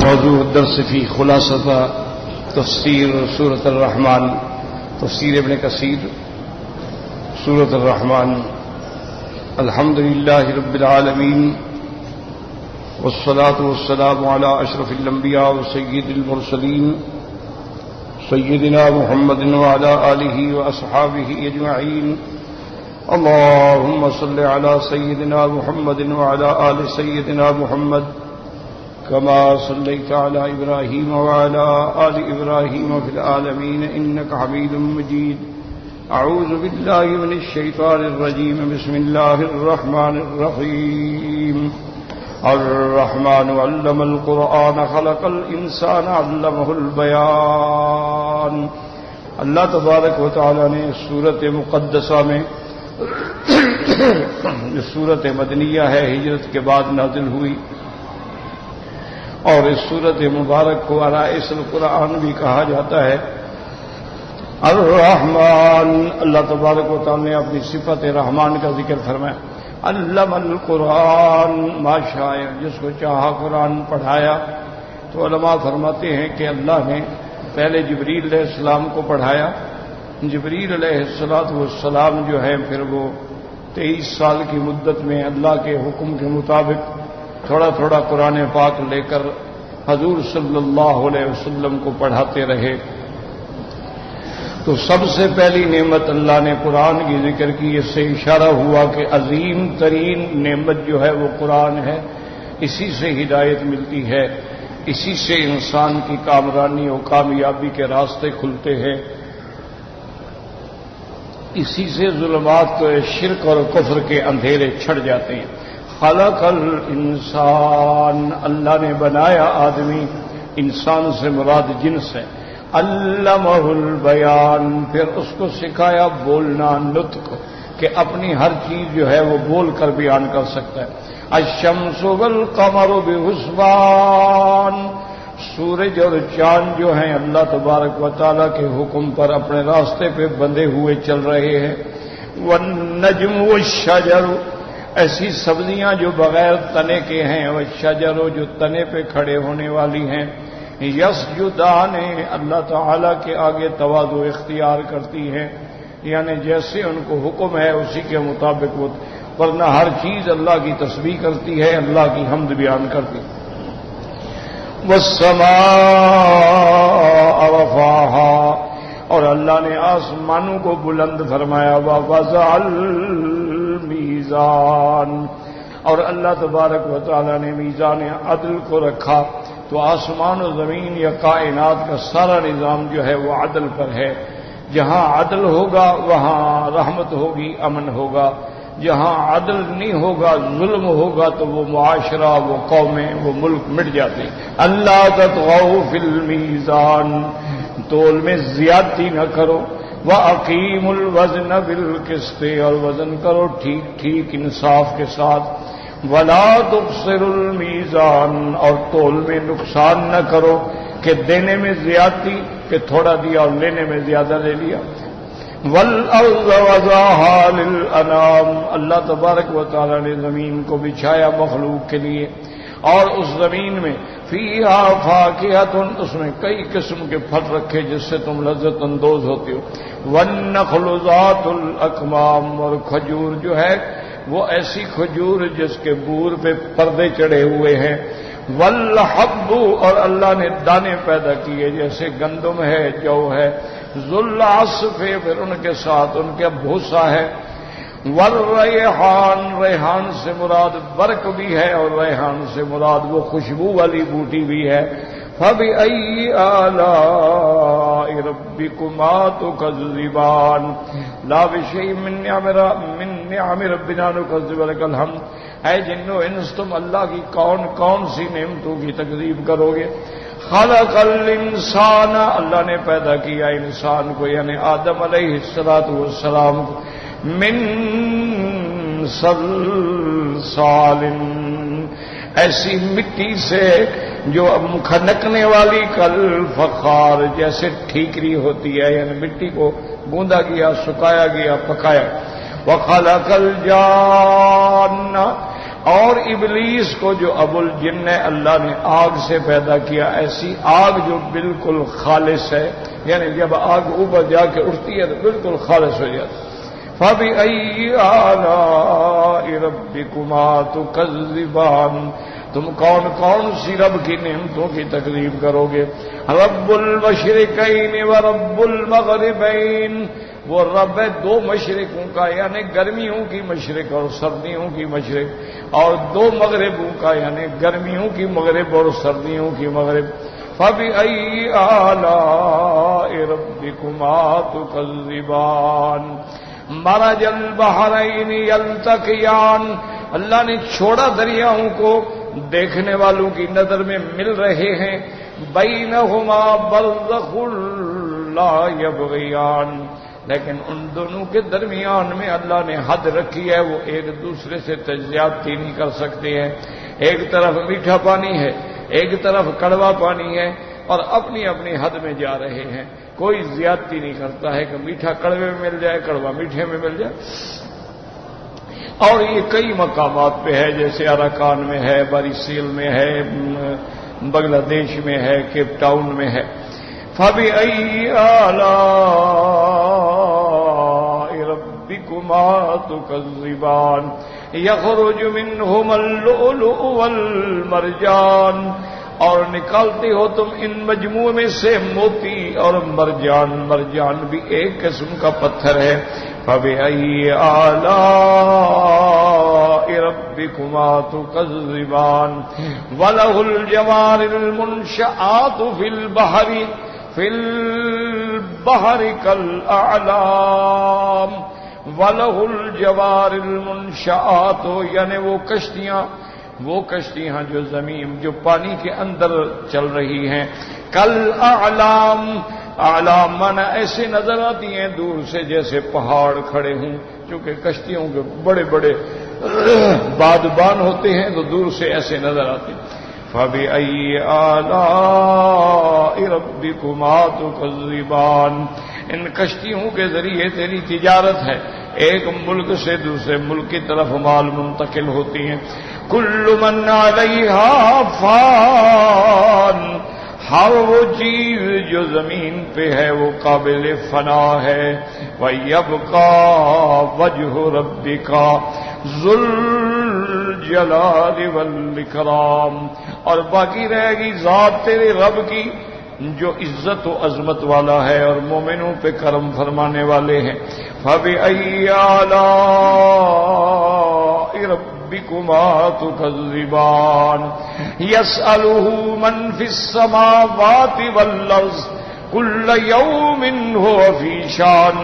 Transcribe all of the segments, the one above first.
موضوع الدرس في خلاصة تفسير سورة الرحمن، تفسير ابن كثير سورة الرحمن. الحمد لله رب العالمين، والصلاة والسلام على أشرف الأنبياء وسيد المرسلين سيدنا محمد وعلى آله وأصحابه أجمعين. اللهم صل على سيدنا محمد وعلى آل سيدنا محمد كما صليت على إبراهيم وعلى آل إبراهيم في العالمين إنك حميد مجيد. أعوذ بالله من الشيطان الرجيم. بسم الله الرحمن الرحيم. الرحمن علم القرآن خلق الإنسان علمه البيان. اللہ تبارک و تعالی نے سورت مقدسہ میں جو سورت مدنیہ ہے ہجرت کے بعد نازل ہوئی، اور اس سورت مبارک کو عرائس القرآن بھی کہا جاتا ہے. الرحمن، اللہ تبارک و تعالی نے اپنی صفت رحمان کا ذکر فرمایا. علم القرآن، ما شاء، جس کو چاہا قرآن پڑھایا. تو علماء فرماتے ہیں کہ اللہ نے پہلے جبریل علیہ السلام کو پڑھایا. جبریل علیہ السلام جو ہے پھر وہ 23 سال کی مدت میں اللہ کے حکم کے مطابق تھوڑا تھوڑا قرآن پاک لے کر حضور صلی اللہ علیہ وسلم کو پڑھاتے رہے. تو سب سے پہلی نعمت اللہ نے قرآن کی ذکر کی. اس سے اشارہ ہوا کہ عظیم ترین نعمت جو ہے وہ قرآن ہے. اسی سے ہدایت ملتی ہے، اسی سے انسان کی کامرانی اور کامیابی کے راستے کھلتے ہیں، اسی سے ظلمات کو شرک اور کفر کے اندھیرے چھڑ جاتے ہیں. خلق الانسان، اللہ نے بنایا آدمی، انسان سے مراد جنس ہے. علمہ البیان، پھر اس کو سکھایا بولنا، نطق، کہ اپنی ہر چیز جو ہے وہ بول کر بیان کر سکتا ہے. الشمس والقمر بحسبان، سورج اور چاند جو ہیں اللہ تبارک و تعالیٰ کے حکم پر اپنے راستے پہ بندھے ہوئے چل رہے ہیں. والنجم والشجر، ایسی سبزیاں جو بغیر تنے کے ہیں، والشجر جو تنے پہ کھڑے ہونے والی ہیں. یسجدان، اللہ تعالیٰ کے آگے تواضع اختیار کرتی ہیں، یعنی جیسے ان کو حکم ہے اسی کے مطابق وہ، ورنہ ہر چیز اللہ کی تسبیح کرتی ہے، اللہ کی حمد بیان کرتی ہے. والسماء رفعها، اور اللہ نے آسمانوں کو بلند فرمایا. ووضع المیزان، اور اللہ تبارک و تعالی نے میزان عدل کو رکھا. تو آسمان و زمین یا کائنات کا سارا نظام جو ہے وہ عدل پر ہے. جہاں عدل ہوگا وہاں رحمت ہوگی، امن ہوگا. جہاں عدل نہیں ہوگا، ظلم ہوگا، تو وہ معاشرہ، وہ قومیں، وہ ملک مٹ جاتے ہیں. اللہ تطغوا فی المیزان، تول میں زیادتی نہ کرو. وَأَقِیمُوا الْوَزْنَ بِالْقِسْطِ، اور وزن کرو ٹھیک ٹھیک انصاف کے ساتھ. وَلَا تُخْسِرُوا الْمِیزَانَ، اور تول میں نقصان نہ کرو کہ دینے میں زیادتی، کہ تھوڑا دیا اور لینے میں زیادہ لے لیا. وَالْأَرْضَ وَضَعَهَا لِلْأَنَامِ، اللہ تبارک و تعالی نے زمین کو بچھایا مخلوق کے لیے، اور اس زمین میں فِيهَا فَاكِهَةٌ، اس میں کئی قسم کے پھل رکھے جس سے تم لذت اندوز ہوتے ہو. وَالنَّخْلُ ذَاتُ الْأَكْمَامِ، اور کھجور جو ہے وہ ایسی کھجور جس کے بور پہ پردے چڑھے ہوئے ہیں. وَالْحَبُّ، اور اللہ نے دانے پیدا کیے جیسے گندم ہے، جو ہے. ذُوالْعَصْفِ، پھر ان کے ساتھ ان کے بھوسا ہے. والریحان، ریحان سے مراد برق بھی ہے، اور ریحان سے مراد وہ خوشبو والی بوٹی بھی ہے. فَبِأَيِّ آلَاءِ رَبِّكُمَا تُكَذِّبَانِ، لَا بِشَيْءٍ مِّن نِّعَمِ رَبِّنَا نُكَذِّبُ لَكَ الْحَمْدُ. اے جن و انس، تم اللہ کی کون کون سی نعمتوں کی تکذیب کرو گے. خلق الانسان، اللہ نے پیدا کیا انسان کو، یعنی آدم علیہ السلام کو. من صلصال، ایسی مٹی سے جو کھنکنے والی، کل فخار، جیسے ٹھیکری ہوتی ہے، یعنی مٹی کو گوندا گیا، سکایا گیا، پکایا. وخلق الجان، اور ابلیس کو جو ابو الجن ہے اللہ نے آگ سے پیدا کیا، ایسی آگ جو بالکل خالص ہے، یعنی جب آگ اوپر جا کے اٹھتی ہے تو بالکل خالص ہو جاتی۔ فَبِأَيِّ آلَاءِ رَبِّكُمَا تُكَذِّبَانِ، تم کون کون سی رب کی نعمتوں کی تکذیب کرو گے؟ رب المشرقین و رب المغربین، وہ رب ہے دو مشرقوں کا یعنی گرمیوں کی مشرق اور سردیوں کی مشرق، اور دو مغربوں کا یعنی گرمیوں کی مغرب اور سردیوں کی مغرب۔ فَبِأَيِّ آلَاءِ رَبِّكُمَا تُكَذِّبَانِ مَرَجَ الْبَحْرَيْنِ يَلْتَقِيَانِ، اللہ نے چھوڑا دریاؤں کو، دیکھنے والوں کی نظر میں مل رہے ہیں، بَيْنَهُمَا بَرْزَخٌ لَا يَبْغِيَانِ، لیکن ان دونوں کے درمیان میں اللہ نے حد رکھی ہے، وہ ایک دوسرے سے تجزیاتی نہیں کر سکتے ہیں۔ ایک طرف میٹھا پانی ہے، ایک طرف کڑوا پانی ہے، اور اپنی اپنی حد میں جا رہے ہیں، کوئی زیادتی نہیں کرتا ہے کہ میٹھا کڑوے میں مل جائے، کڑوا میٹھے میں مل جائے۔ اور یہ کئی مقامات پہ ہے، جیسے اراکان میں ہے، باریسیل میں ہے، بنگلہ دیش میں ہے، کیپ ٹاؤن میں ہے۔ فَبِأَيِّ آلَاءِ رَبِّكُمَا تُكَذِّبَانِ يَخْرُجُ مِنْهُمَا اللُّؤْلُؤُ وَالْمَرْجَانُ، اور نکالتے ہو تم ان مجموعے میں سے موتی اور مرجان، مرجان بھی ایک قسم کا پتھر ہے۔ فَبِأَيِّ آلَاءِ رَبِّكُمَا تُكَذِّبَانِ وَلَهُ الْجَوَارِ الْمُنشَآتُ فِي الْبَحْرِ كَالْأَعْلَامِ، وَلَهُ الْجَوَارِ الْمُنشَآتُ یعنی وہ کشتیاں جو زمین جو پانی کے اندر چل رہی ہیں، کل اعلام، اعلام مانا ایسے نظر آتی ہیں دور سے جیسے پہاڑ کھڑے ہوں، چونکہ کشتیوں کے بڑے بڑے بادبان ہوتے ہیں تو دور سے ایسے نظر آتے ہیں۔ فَبِأَيِّ آلَاءِ رَبِّكُمَا تُكَذِّبَانِ، ان کشتیوں کے ذریعے تیری تجارت ہے، ایک ملک سے دوسرے ملک کی طرف مال منتقل ہوتی ہیں۔ کل من علیہا فان، ہر وہ چیز جو زمین پہ ہے وہ قابل فنا ہے۔ وَيَبْقَى وَجْهُ رَبِّكَ ذُو الْجَلَالِ وَالْإِكْرَامِ، اور باقی رہے گی ذات تیرے رب کی جو عزت و عظمت والا ہے اور مومنوں پہ کرم فرمانے والے ہیں۔ فَبِأَيِّ آلَاءِ رَبِّكُمَا تُكَذِّبَانِ يَسْأَلُهُ مَنْ فِي السَّمَاوَاتِ وَالْأَرْضِ كُلَّ يَوْمٍ هُوَ فِي شَأْنٍ،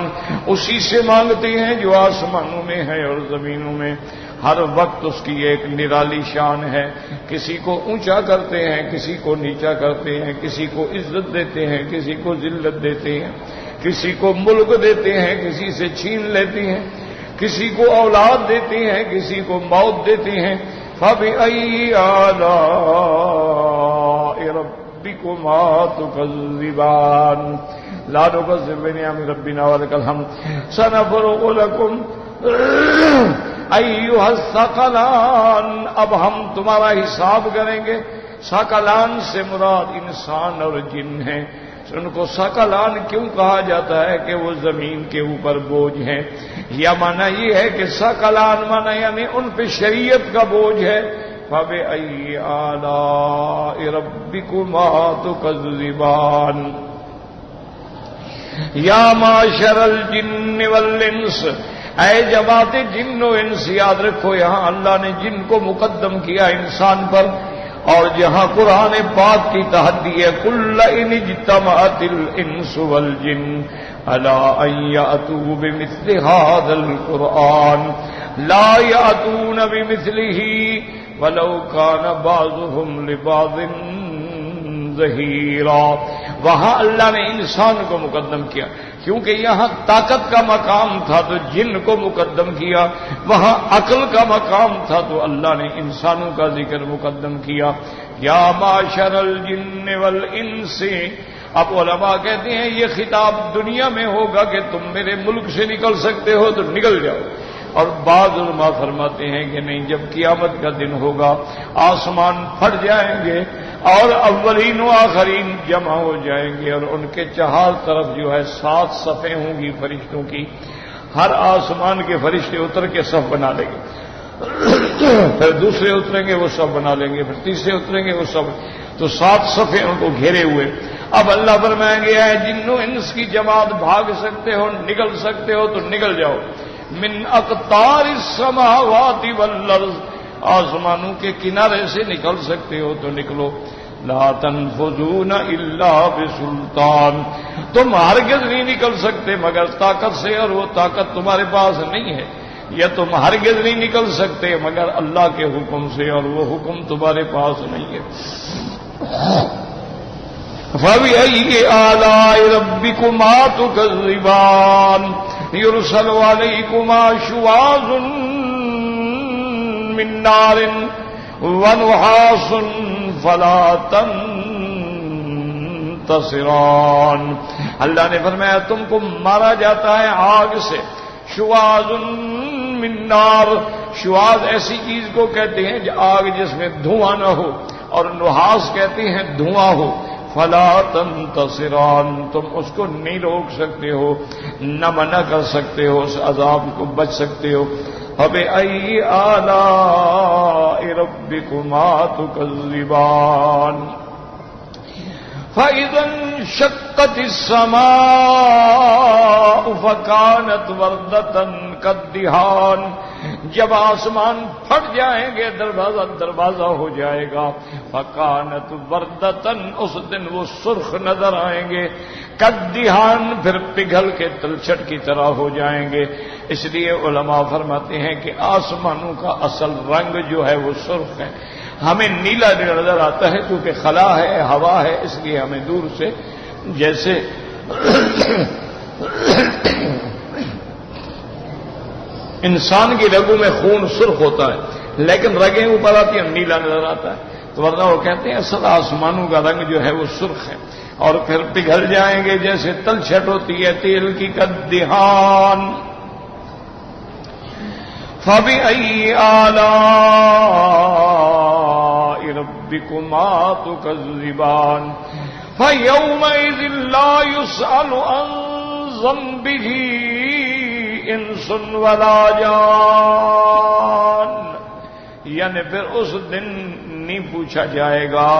اسی سے مانگتے ہیں جو آسمانوں میں ہے اور زمینوں میں، ہر وقت اس کی ایک نرالی شان ہے، کسی کو اونچا کرتے ہیں، کسی کو نیچا کرتے ہیں، کسی کو عزت دیتے ہیں، کسی کو ذلت دیتے ہیں، کسی کو ملک دیتے ہیں، کسی سے چھین لیتے ہیں، کسی کو اولاد دیتے ہیں، کسی کو موت دیتے ہیں۔ فَبِأَيِّ آلَاءِ رَبِّكُمَا تُكَذِّبَانِ لَا نُكَذِّبُ بِنِعَمِ رَبِّنَا وَلَكَ الْحَمْدُ سَنَفْرُغُ لَكُمْ ایھا الثقلان، اب ہم تمہارا حساب کریں گے۔ ثقلان سے مراد انسان اور جن ہیں، ان کو ثقلان کیوں کہا جاتا ہے کہ وہ زمین کے اوپر بوجھ ہیں، یا معنی یہ ہے کہ ثقلان معنی یعنی ان پہ شریعت کا بوجھ ہے۔ فَبِأَيِّ آلَاءِ رَبِّكُمَا تُكَذِّبَانِ یا معشر الجن والانس، اے جماعت جن و انس، یاد رکھو یہاں اللہ نے جن کو مقدم کیا انسان پر، اور جہاں قرآن پاک کی تحدی ہے کل ان اجتمعت الانس والجن علی ان یأتوا بمثل هذا القرآن لا یأتون بمثلہ ولو کان بعضهم لبعض ظہیرا۔ وہاں اللہ نے انسان کو مقدم کیا کیونکہ یہاں طاقت کا مقام تھا تو جن کو مقدم کیا، وہاں عقل کا مقام تھا تو اللہ نے انسانوں کا ذکر مقدم کیا۔ یا معشر الجن والانس، اب علماء کہتے ہیں یہ خطاب دنیا میں ہوگا کہ تم میرے ملک سے نکل سکتے ہو تو نکل جاؤ، اور بعض علماء فرماتے ہیں کہ نہیں، جب قیامت کا دن ہوگا آسمان پھٹ جائیں گے اور اولین و آخرین جمع ہو جائیں گے، اور ان کے چہار طرف جو ہے 7 صفیں ہوں گی فرشتوں کی، ہر آسمان کے فرشتے اتر کے صف بنا لیں گے، پھر دوسرے اتریں گے وہ صف بنا لیں گے، پھر تیسرے اتریں گے وہ صف، تو 7 صفیں ان کو گھیرے ہوئے۔ اب اللہ فرمائیں گے اے جنو انس کی جماعت، بھاگ سکتے ہو، نکل سکتے ہو تو نکل جاؤ، من اقطار السماوات والارض، آسمانوں کے کنارے سے نکل سکتے ہو تو نکلو، لا تنفذون الا بسلطان، تم ہرگز نہیں نکل سکتے مگر طاقت سے، اور وہ طاقت تمہارے پاس نہیں ہے، یا تم ہرگز نہیں نکل سکتے مگر اللہ کے حکم سے، اور وہ حکم تمہارے پاس نہیں ہے۔ فَبِأَيِّ آلَاءِ رَبِّكُمَا تُكَذِّبَانِ يُرْسَلُ عَلَيْكُمَا شُوَاظٌ مِّن نَّارٍ وَنُحَاسٌ فَلَا تَنتَصِرَانِ، اللہ نے فرمایا تم کو مارا جاتا ہے آگ سے، شواظ من نار، شواظ ایسی چیز کو کہتے ہیں آگ جس میں دھواں نہ ہو، اور نحاس کہتے ہیں دھواں ہو، فلا تنتصران، تم اس کو نہیں روک سکتے ہو، نہ منع کر سکتے ہو، اس عذاب کو بچ سکتے ہو۔ فَبِأَيِّ آلَاءِ رَبِّكُمَا تُكَذِّبَانِ فَإِذَا انشَقَّتِ السَّمَاءُ فَكَانَتْ وَرْدَةً كَالدِّهَانِ، جب آسمان پھٹ جائیں گے دروازہ ہو جائے گا، فَكَانَتْ وَرْدَةً، اس دن وہ سرخ نظر آئیں گے، كَالدِّهَانِ، پھر پگھل کے تلچھٹ کی طرح ہو جائیں گے۔ اس لیے علماء فرماتے ہیں کہ آسمانوں کا اصل رنگ جو ہے وہ سرخ ہے، ہمیں نیلا نظر آتا ہے کیونکہ خلا ہے، ہوا ہے، اس لیے ہمیں دور سے جیسے انسان کی رگوں میں خون سرخ ہوتا ہے لیکن رگیں اوپر آتی ہیں نیلا نظر آتا ہے، تو ورنہ وہ کہتے ہیں اصل آسمانوں کا رنگ جو ہے وہ سرخ ہے، اور پھر پگھل جائیں گے جیسے تلچھٹ ہوتی ہے تیل کی، کالدہان۔ فَبِأَيِّ آلَاءِ رَبِّكُمَا تُكَذِّبَانِ فَيَوْمَئِذٍ لَّا يُسْأَلُ عَن ذَنبِهِ انس ولا جان، یعنی پھر اس دن نہیں پوچھا جائے گا،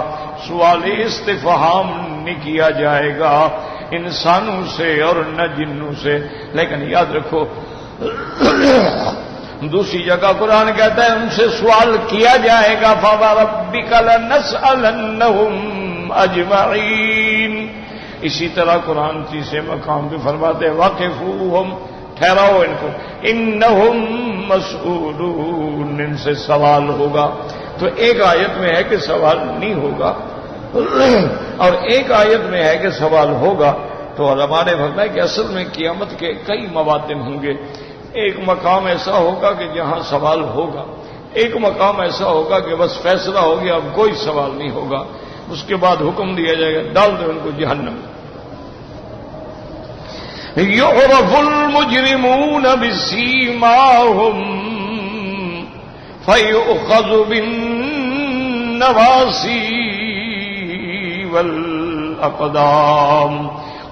سوال استفہام نہیں کیا جائے گا انسانوں سے اور نہ جنوں سے۔ لیکن یاد رکھو دوسری جگہ قرآن کہتا ہے ان سے سوال کیا جائے گا، فَوَرَبِّكَ لَنَسْأَلَنَّهُمْ أَجْمَعِينَ۔ اسی طرح قرآن تیسرے مقام پہ فرماتے ہیں وَقِفُوهُمْ، ٹھہراؤ ان کو، انہم مسئولون، ان سے سوال ہوگا۔ تو ایک آیت میں ہے کہ سوال نہیں ہوگا اور ایک آیت میں ہے کہ سوال ہوگا، تو علماء نے فرمایا کہ اصل میں قیامت کے کئی مواطن ہوں گے، ایک مقام ایسا ہوگا کہ جہاں سوال ہوگا، ایک مقام ایسا ہوگا کہ بس فیصلہ ہو گیا اب کوئی سوال نہیں ہوگا، اس کے بعد حکم دیا جائے گا ڈال دو ان کو جہنم۔ يعرف المجرمون بسيماهم فيؤخذ بالنواصي والأقدام،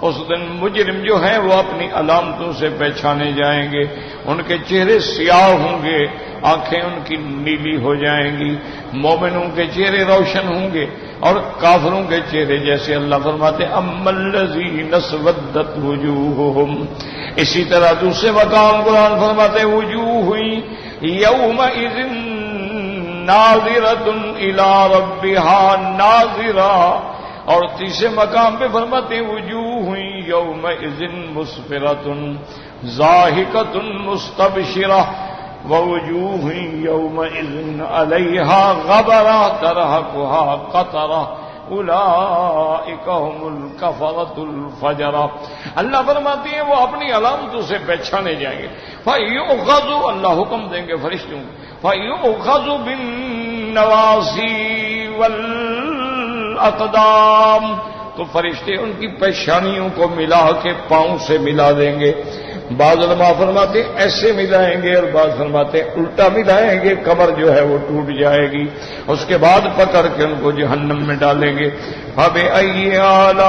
اس دن مجرم جو ہیں وہ اپنی علامتوں سے پہچانے جائیں گے، ان کے چہرے سیاہ ہوں گے، آنکھیں ان کی نیلی ہو جائیں گی، مومنوں کے چہرے روشن ہوں گے اور کافروں کے چہرے جیسے اللہ فرماتے اما الذین اسودت وجوہہم۔ اسی طرح دوسرے مقام قرآن فرماتے وجوہ یومئذ ناظرۃ الی ربہا ناظرہ، اور تیسرے مقام پہ فرماتے وجوہ یومئذ مسفرۃ ضاحکۃ مستبشرہ ووجوہ یومئذ علیہا غبرہ ترہقہا قطرہ اولئک هم الکفرۃ الفجرہ۔ اللہ فرماتے ہیں وہ اپنی علامتوں سے پہچانے جائیں گے، فیؤخذ، اللہ حکم دیں گے فرشتوں کو، فیؤخذ بالنواصی والاقدام، تو فرشتے ان کی پیشانیوں کو ملا کے پاؤں سے ملا دیں گے، بعض علماء فرماتے ہیں ایسے ملائیں گے اور بعض فرماتے ہیں الٹا ملائیں گے، کمر جو ہے وہ ٹوٹ جائے گی، اس کے بعد پکڑ کے ان کو جہنم میں ڈالیں گے۔ فَبِأَيِّ آلَاءِ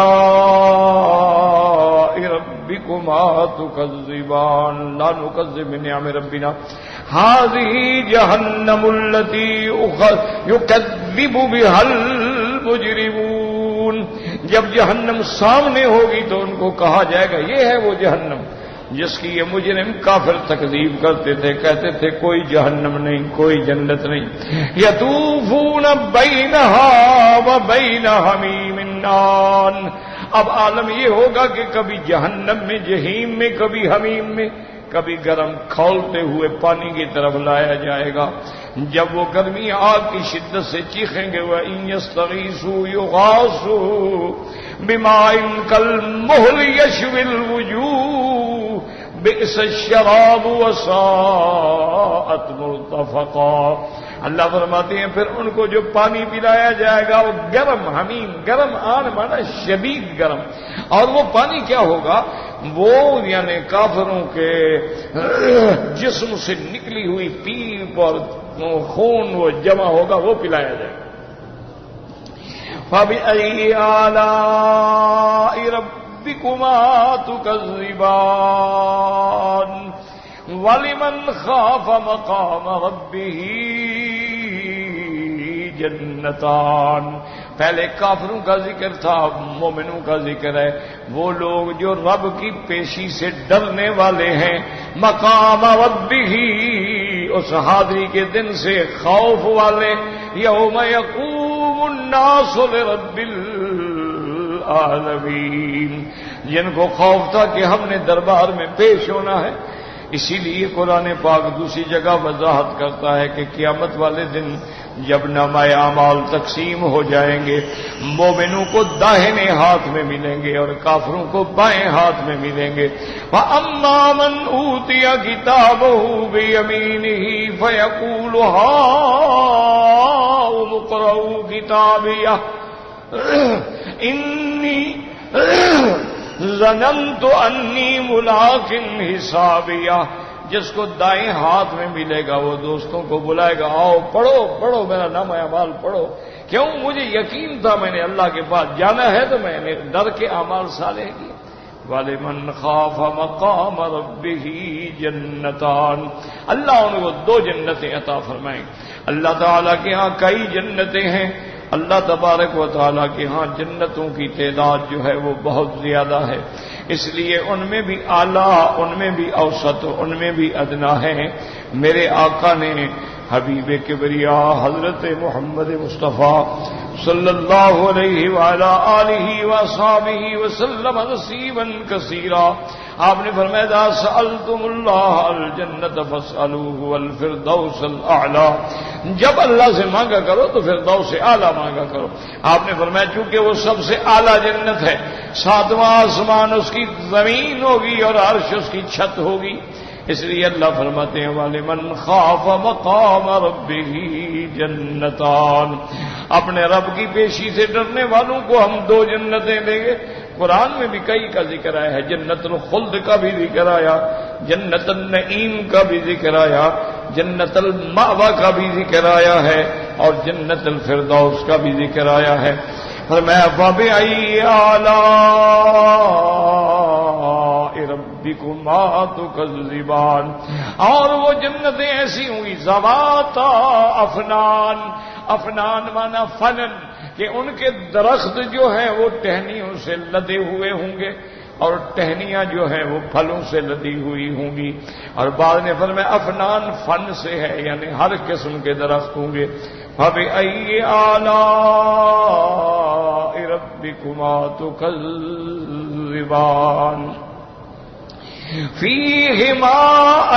رَبِّكُمَا تُكَذِّبَانِ لَا نُكَذِّبُ بِنِعَمِ رَبِّنَا هَٰذِهِ جَهَنَّمُ الَّتِي يُكَذِّبُ بِهَا الْمُجْرِمُونَ۔ جب جہنم سامنے ہوگی تو ان کو کہا جائے گا یہ ہے وہ جہنم جس کی یہ مجرم کافر تکذیب کرتے تھے، کہتے تھے کوئی جہنم نہیں، کوئی جنت نہیں۔ یطوفون بینہا وبین حمیم آن۔ اب عالم یہ ہوگا کہ کبھی جہنم میں، جہیم میں، کبھی حمیم میں، کبھی گرم کھولتے ہوئے پانی کی طرف لایا جائے گا۔ جب وہ گرمی آگ کی شدت سے چیخیں گے وَإِن يَسْتَغِيثُوا يُغَاثُوا بِمَاءٍ كَالْمُهْلِ يَشْوِي الْوُجُوهَ بِئْسَ الشَّرَابُ وَسَاءَتْ مُرْتَفَقًا۔ اللہ فرماتے ہیں پھر ان کو جو پانی پلایا جائے گا وہ گرم، حمیم، گرم آن مانا شدید گرم، اور وہ پانی کیا ہوگا؟ وہ یعنی کافروں کے جسم سے نکلی ہوئی پیپ اور خون وہ جمع ہوگا، وہ پلایا جائے گا۔ فَبِأَيِّ آلَاءِ رَبِّكُمَا تُكَذِّبَانِ وَلِمَنْ خَافَ مَقَامَ رَبِّهِ جنتان۔ پہلے کافروں کا ذکر تھا، مومنوں کا ذکر ہے، وہ لوگ جو رب کی پیشی سے ڈرنے والے ہیں، مقام ربہ، اس حاضری کے دن سے خوف والے، یوم یقوم الناس لرب العالمین، جن کو خوف تھا کہ ہم نے دربار میں پیش ہونا ہے۔ اسی لیے قرآن پاک دوسری جگہ وضاحت کرتا ہے کہ قیامت والے دن جب نامہ اعمال تقسیم ہو جائیں گے، مومنوں کو داہنے ہاتھ میں ملیں گے اور کافروں کو بائیں ہاتھ میں ملیں گے۔ وَأَمَّا مَنْ أُوتِيَ كِتَابَهُ بِيَمِينِهِ فَيَقُولُ هَاؤُمُ اقْرَءُوا كِتَابِيَهْ إِنِّي ظننت انی ملاق حسابیہ۔ جس کو دائیں ہاتھ میں ملے گا وہ دوستوں کو بلائے گا، آؤ پڑھو پڑھو میرا نامہ اعمال پڑھو، کیوں؟ مجھے یقین تھا میں نے اللہ کے پاس جانا ہے تو میں نے ڈر کے اعمال صالح کیے۔ وَلِمَنْ خَافَ مَقَامَ رَبِّهِ جنتان۔ اللہ ان کو دو جنتیں عطا فرمائیں۔ اللہ تعالیٰ کے ہاں کئی جنتیں ہیں، اللہ تبارک و تعالیٰ کے ہاں جنتوں کی تعداد جو ہے وہ بہت زیادہ ہے، اس لیے ان میں بھی اعلیٰ، ان میں بھی اوسط، ان میں بھی ادنا ہے۔ میرے آقا نے حبیب کبریا حضرت محمد مصطفیٰ صلی اللہ علیہ وعلی آلہ وصحبہ وسلم تسلیما کثیرا، آپ نے فرمایا اذا سألتم اللہ الجنۃ فاسألوہ الفردوس الاعلی، جب اللہ سے مانگا کرو تو فردوس اعلیٰ مانگا کرو۔ آپ نے فرمایا چونکہ وہ سب سے اعلیٰ جنت ہے، ساتواں آسمان اس کی زمین ہوگی اور عرش اس کی چھت ہوگی، اس لیے اللہ فرماتے ہیں وَلِمَنْ خَافَ مَقَامَ رَبِّهِ جنتان۔ اپنے رب کی پیشی سے ڈرنے والوں کو ہم دو جنتیں دیں گے۔ قرآن میں بھی کئی کا ذکر آیا ہے، جنت الخلد کا بھی ذکر آیا، جنت النعیم کا بھی ذکر آیا، جنت المأوى کا بھی ذکر آیا ہے، اور جنت الفردوس کا بھی ذکر آیا ہے۔ فرمایا فَبِأَيِّ آلَاءِ رَبِّكُمَا تُكَذِّبَانِ، اور وہ جنتیں ایسی ہوں گی ذواتا افنان، افنان مانا فنن، کہ ان کے درخت جو ہیں وہ ٹہنیوں سے لدے ہوئے ہوں گے اور ٹہنیاں جو ہیں وہ پھلوں سے لدی ہوئی ہوں گی، اور بعد نے فرمایا افنان فن سے ہے یعنی ہر قسم کے درخت ہوں گے۔ فَبِأَيِّ آلَاءِ رَبِّكُمَا تُكَذِّبَانِ فِيهِمَا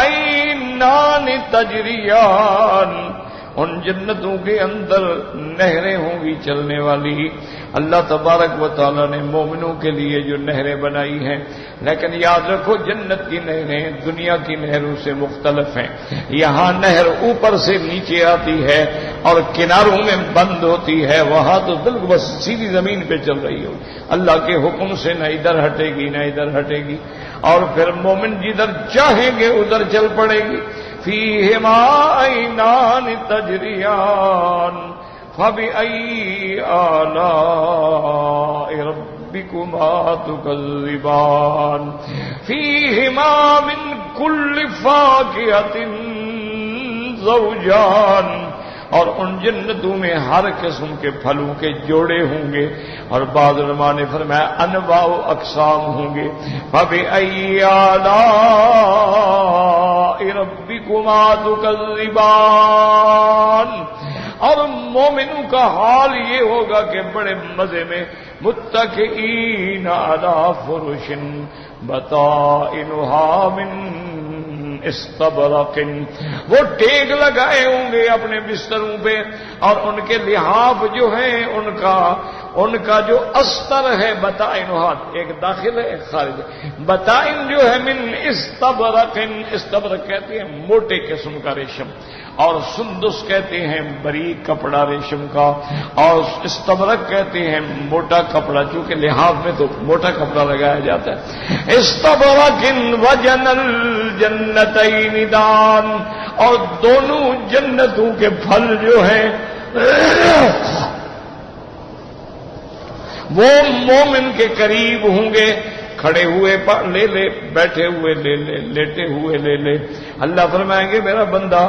عَيْنَانِ تَجْرِيَانِ ان جنتوں کے اندر نہریں ہوں گی چلنے والی. اللہ تبارک و تعالیٰ نے مومنوں کے لیے جو نہریں بنائی ہیں، لیکن یاد رکھو جنت کی نہریں دنیا کی نہروں سے مختلف ہیں. یہاں نہر اوپر سے نیچے آتی ہے اور کناروں میں بند ہوتی ہے، وہاں تو بالکل بس سیدھی زمین پہ چل رہی ہوگی، اللہ کے حکم سے نہ ادھر ہٹے گی نہ ادھر ہٹے گی. اور پھر مومن جدھر چاہیں گے ادھر چل پڑے گی. فیہما عینان تجریان فبأئی آلاء ربکما تکذبان فیہما من کل فاکہۃ زوجان. اور ان جنتوں میں ہر قسم کے پھلوں کے جوڑے ہوں گے، اور بعض علماء نے فرمایا انواع و اقسام ہوں گے. فبأئی آلاء ربکما تکذبان. اور مومنوں کا حال یہ ہوگا کہ بڑے مزے میں متکئین علی فرش بطائنها من استبرق، وہ ٹیک لگائے ہوں گے اپنے بستروں پہ، اور ان کے لحاف جو ہیں ان کا جو استر ہے بطائنها، ایک داخل ہے ایک خارج ہے. بطائن جو ہے من استبرق، استبرق کہتے ہیں موٹے قسم کا ریشم، اور سندس کہتے ہیں بریک کپڑا ریشم کا، اور استبرق کہتے ہیں موٹا کپڑا، چونکہ لحاف میں تو موٹا کپڑا لگایا جاتا ہے. استبرق وجن الجنتین دان. اور دونوں جنتوں کے پھل جو ہیں وہ مومن کے قریب ہوں گے. کھڑے ہوئے لے لے، بیٹھے ہوئے لے لے، لیٹے ہوئے لے لے. اللہ فرمائیں گے میرا بندہ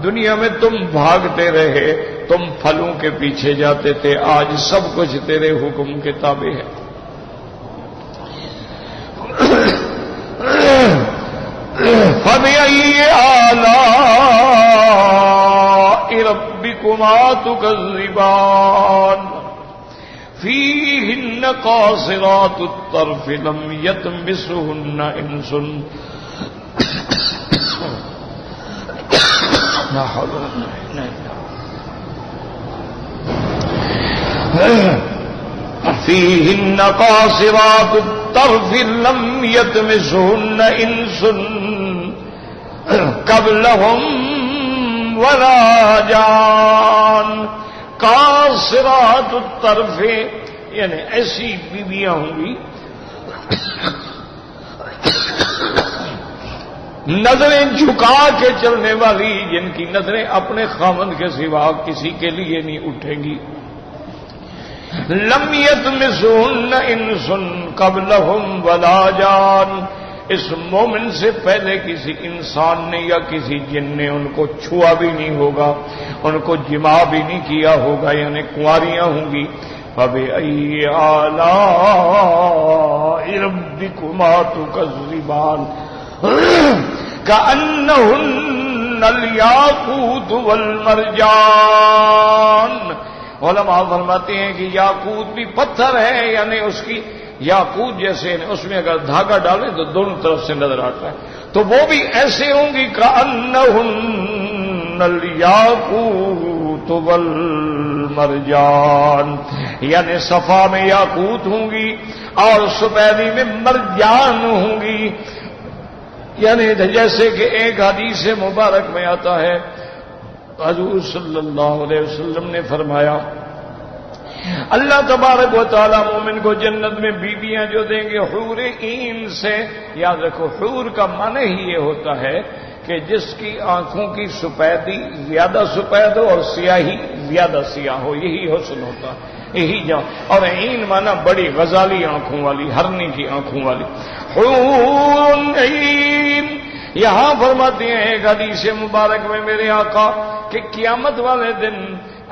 دنیا میں تم بھاگتے رہے، تم پھلوں کے پیچھے جاتے تھے، آج سب کچھ تیرے حکم کے تابع ہے. فَبِأَيِّ آلَاءِ رَبِّكُمَا تُكَذِّبَانِ فِيهِنَّ قَاصِرَاتُ الطَّرْفِ لَمْ يَطْمِثْهُنَّ إِنسٌ لا حول ولا قوة إلا بالله. فيهن قاصرات الطرف لم يطمثهن إنس قبلهم ولا جان. قاصرات الطرف یعنی ایسی بیویاں ہوں گی نظریں جھکا کے چلنے والی، جن کی نظریں اپنے خاوند کے سوا کسی کے لیے نہیں اٹھیں گی. لم یطمثہن انس قبلہم ولا جان. اس مومن سے پہلے کسی انسان نے یا کسی جن نے ان کو چھوا بھی نہیں ہوگا، ان کو جماع بھی نہیں کیا ہوگا، یعنی کنواریاں ہوں گی. فَبِأَيِّ آلَاءِ رَبِّكُمَا تُكَذِّبَانِ كَأَنَّهُنَّ الْيَاقُوتُ وَالْمَرْجَانُ. علماء فرماتے ہیں کہ یاقوت بھی پتھر ہے، یعنی اس کی یاقوت جیسے اس میں اگر دھاگا ڈالیں تو دونوں طرف سے نظر آتا ہے، تو وہ بھی ایسے ہوں گی كَأَنَّهُنَّ الْيَاقُوتُ وَالْمَرْجَانُ. یعنی صفا میں یاقوت ہوں گی اور سپیدی میں مرجان ہوں گی. یعنی جیسے کہ ایک حدیث مبارک میں آتا ہے، حضور صلی اللہ علیہ وسلم نے فرمایا اللہ تبارک و تعالی مومن کو جنت میں بیویاں جو دیں گے حور عین سے. یاد رکھو حور کا معنی ہی یہ ہوتا ہے کہ جس کی آنکھوں کی سپیدی زیادہ سپید ہو اور سیاہی زیادہ سیاہ ہو، یہی حسن ہوتا ہے، یہی جان. اور عین مانا بڑی غزالی آنکھوں والی، ہرنی کی آنکھوں والی. حور عین. یہاں فرماتے ہیں ایک حدیث مبارک میں میرے آقا کہ قیامت والے دن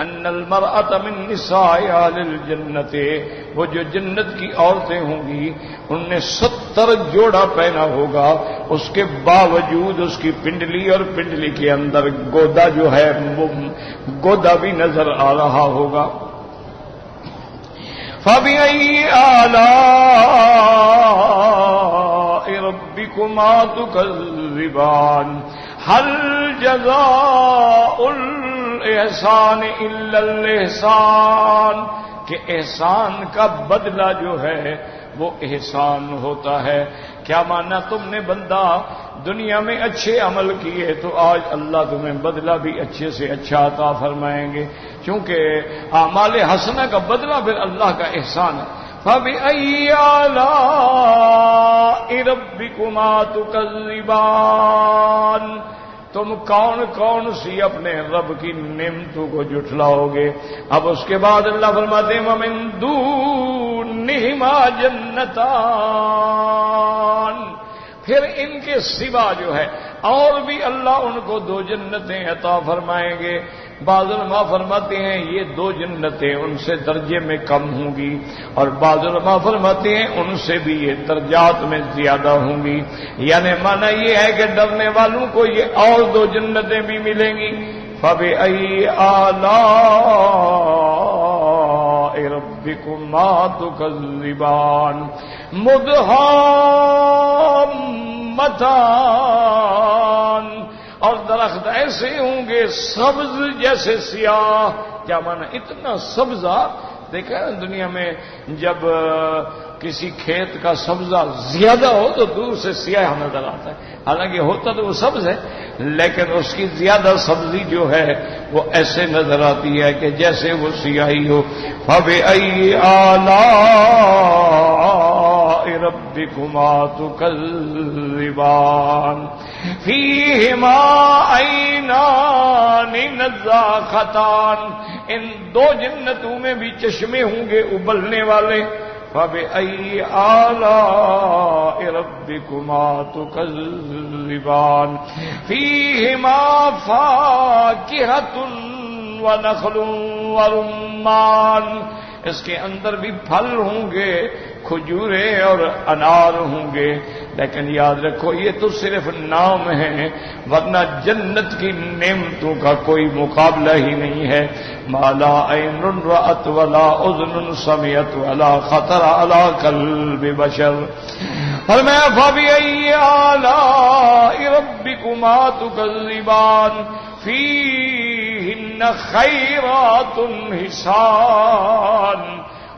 ان المرأة من نساء اہل الجنت، وہ جو جنت کی عورتیں ہوں گی ان نے 70 جوڑا پہنا ہوگا، اس کے باوجود اس کی پنڈلی اور پنڈلی کے اندر گودا جو ہے وہ گودا بھی نظر آ رہا ہوگا. فَبِأَيِّ آلَاءِ رَبِّكُمَا تُكَذِّبَانِ هَلْ جَزَاءُ الاحسان الا الاحسان، کہ احسان کا بدلہ جو ہے وہ احسان ہوتا ہے۔ کیا مانا تم نے بندہ دنیا میں اچھے عمل کیے تو آج اللہ تمہیں بدلہ بھی اچھے سے اچھا عطا فرمائیں گے، کیونکہ اعمال حسنہ کا بدلہ پھر اللہ کا احسان ہے۔ فَبِأَيِّ آلَاءِ رَبِّكُمَا تُكَذِّبَانِ، تم کون کون سی اپنے رب کی نعمتوں کو جھٹلاؤ گے۔ اب اس کے بعد اللہ فرماتے ہیں وَمِن دُونِهِمَا جَنَّتَانِ، پھر ان کے سوا جو ہے اور بھی اللہ ان کو دو جنتیں عطا فرمائیں گے۔ بعض علماء فرماتے ہیں یہ دو جنتیں ان سے درجے میں کم ہوں گی، اور بعض علماء فرماتے ہیں ان سے بھی یہ درجات میں زیادہ ہوں گی، یعنی معنی یہ ہے کہ ڈرنے والوں کو یہ اور دو جنتیں بھی ملیں گی۔ فَبِأَيِّ آلَاءِ رَبِّكُمَا تُكَذِّبَانِ مُدْحَامَّتَانِ، اور درخت ایسے ہوں گے سبز جیسے سیاہ۔ کیا مانا اتنا سبزہ دیکھا ہے دنیا میں، جب کسی کھیت کا سبزہ زیادہ ہو تو دور سے سیاہ نظر آتا ہے، حالانکہ ہوتا تو وہ سبز ہے لیکن اس کی زیادہ سبزی جو ہے وہ ایسے نظر آتی ہے کہ جیسے وہ سیاہی ہو۔ فَبِأَيِّ آلَاءِ رَبِّكُمَا تُكَذِّبَانِ فِيهِمَا عَيْنَانِ نَضَّاخَتَانِ، ان دو جنتوں میں بھی چشمے ہوں گے ابلنے والے۔ فَبِأَيِّ آلَاءِ رَبِّكُمَا تُكَذِّبَانِ فِيهِمَا فَاكِهَةٌ وَنَخْلٌ وَرُمَّانٌ، اس کے اندر بھی پھل ہوں گے، کھجورے اور انار ہوں گے، لیکن یاد رکھو یہ تو صرف نام ہے، ورنہ جنت کی نعمتوں کا کوئی مقابلہ ہی نہیں ہے۔ مَا لَا عَيْنٌ رَأَتْ وَلَا أُذُنٌ سَمِعَتْ وَلَا خَطَرَ عَلَىٰ قَلْبِ بَشَرٍ۔ فرمایا فَبِأَيِّ آلَاءِ رَبِّكُمَا تُكَذِّبَانِ فِيهِنَّ خَيْرَاتٌ حِسَانٌ،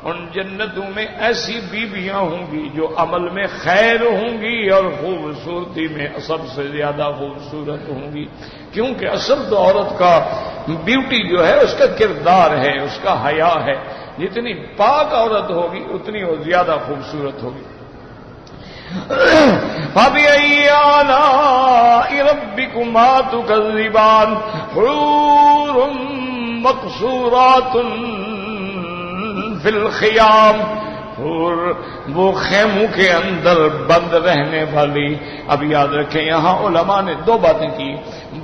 ان جنتوں میں ایسی بیویاں ہوں گی جو عمل میں خیر ہوں گی اور خوبصورتی میں سب سے زیادہ خوبصورت ہوں گی، کیونکہ اصل تو عورت کا بیوٹی جو ہے اس کا کردار ہے، اس کا حیا ہے، جتنی پاک عورت ہوگی اتنی وہ زیادہ خوبصورت ہوگی۔ فَبِأَيِّ آلَاءِ رَبِّكُمَا تُكَذِّبَانِ حُورٌ مَقْصُورَاتٌ فِي الْخِيَامِ، اور وہ خیموں کے اندر بند رہنے والی۔ اب یاد رکھیں یہاں علماء نے دو باتیں کی،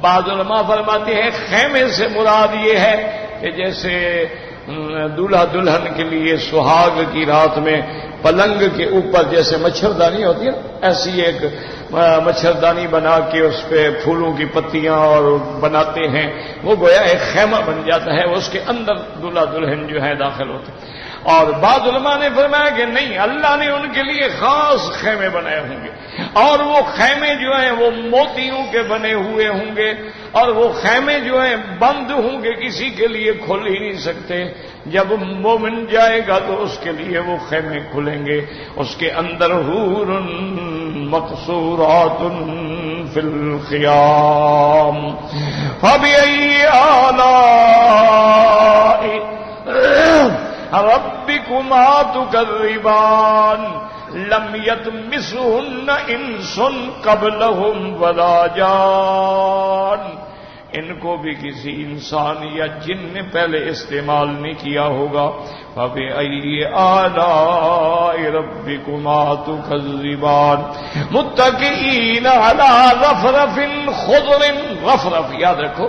بعض علماء فرماتے ہیں خیمے سے مراد یہ ہے کہ جیسے دولہا دلہن کے لیے سہاگ کی رات میں پلنگ کے اوپر جیسے مچھردانی ہوتی ہے، ایسی ایک مچھردانی بنا کے اس پہ پھولوں کی پتیاں اور بناتے ہیں، وہ گویا ایک خیمہ بن جاتا ہے، اس کے اندر دولہا دلہن جو ہے داخل ہوتے ہیں۔ اور بعض علماء نے فرمایا کہ نہیں، اللہ نے ان کے لیے خاص خیمے بنائے ہوں گے، اور وہ خیمے جو ہیں وہ موتیوں کے بنے ہوئے ہوں گے، اور وہ خیمے جو ہیں بند ہوں گے، کسی کے لیے کھل ہی نہیں سکتے۔ جب مومن جائے گا تو اس کے لیے وہ خیمے کھلیں گے، اس کے اندر حور مقصورات فی الخیام فَبِأَيِّ آلَاءِ رَبِّكُمَا تُكَذِّبَانِ لَمْ يَطْمِثْهُنَّ إِنسٌ قَبْلَهُمْ وَلَا جَانٌ، ان کو بھی کسی انسان یا جن نے پہلے استعمال نہیں کیا ہوگا۔ فَبِأَيِّ آلَاءِ رَبِّكُمَا تُكَذِّبَانِ مُتَّكِئِينَ عَلَىٰ رَفْرَفٍ خُضْرٍ، رفرف یاد رکھو،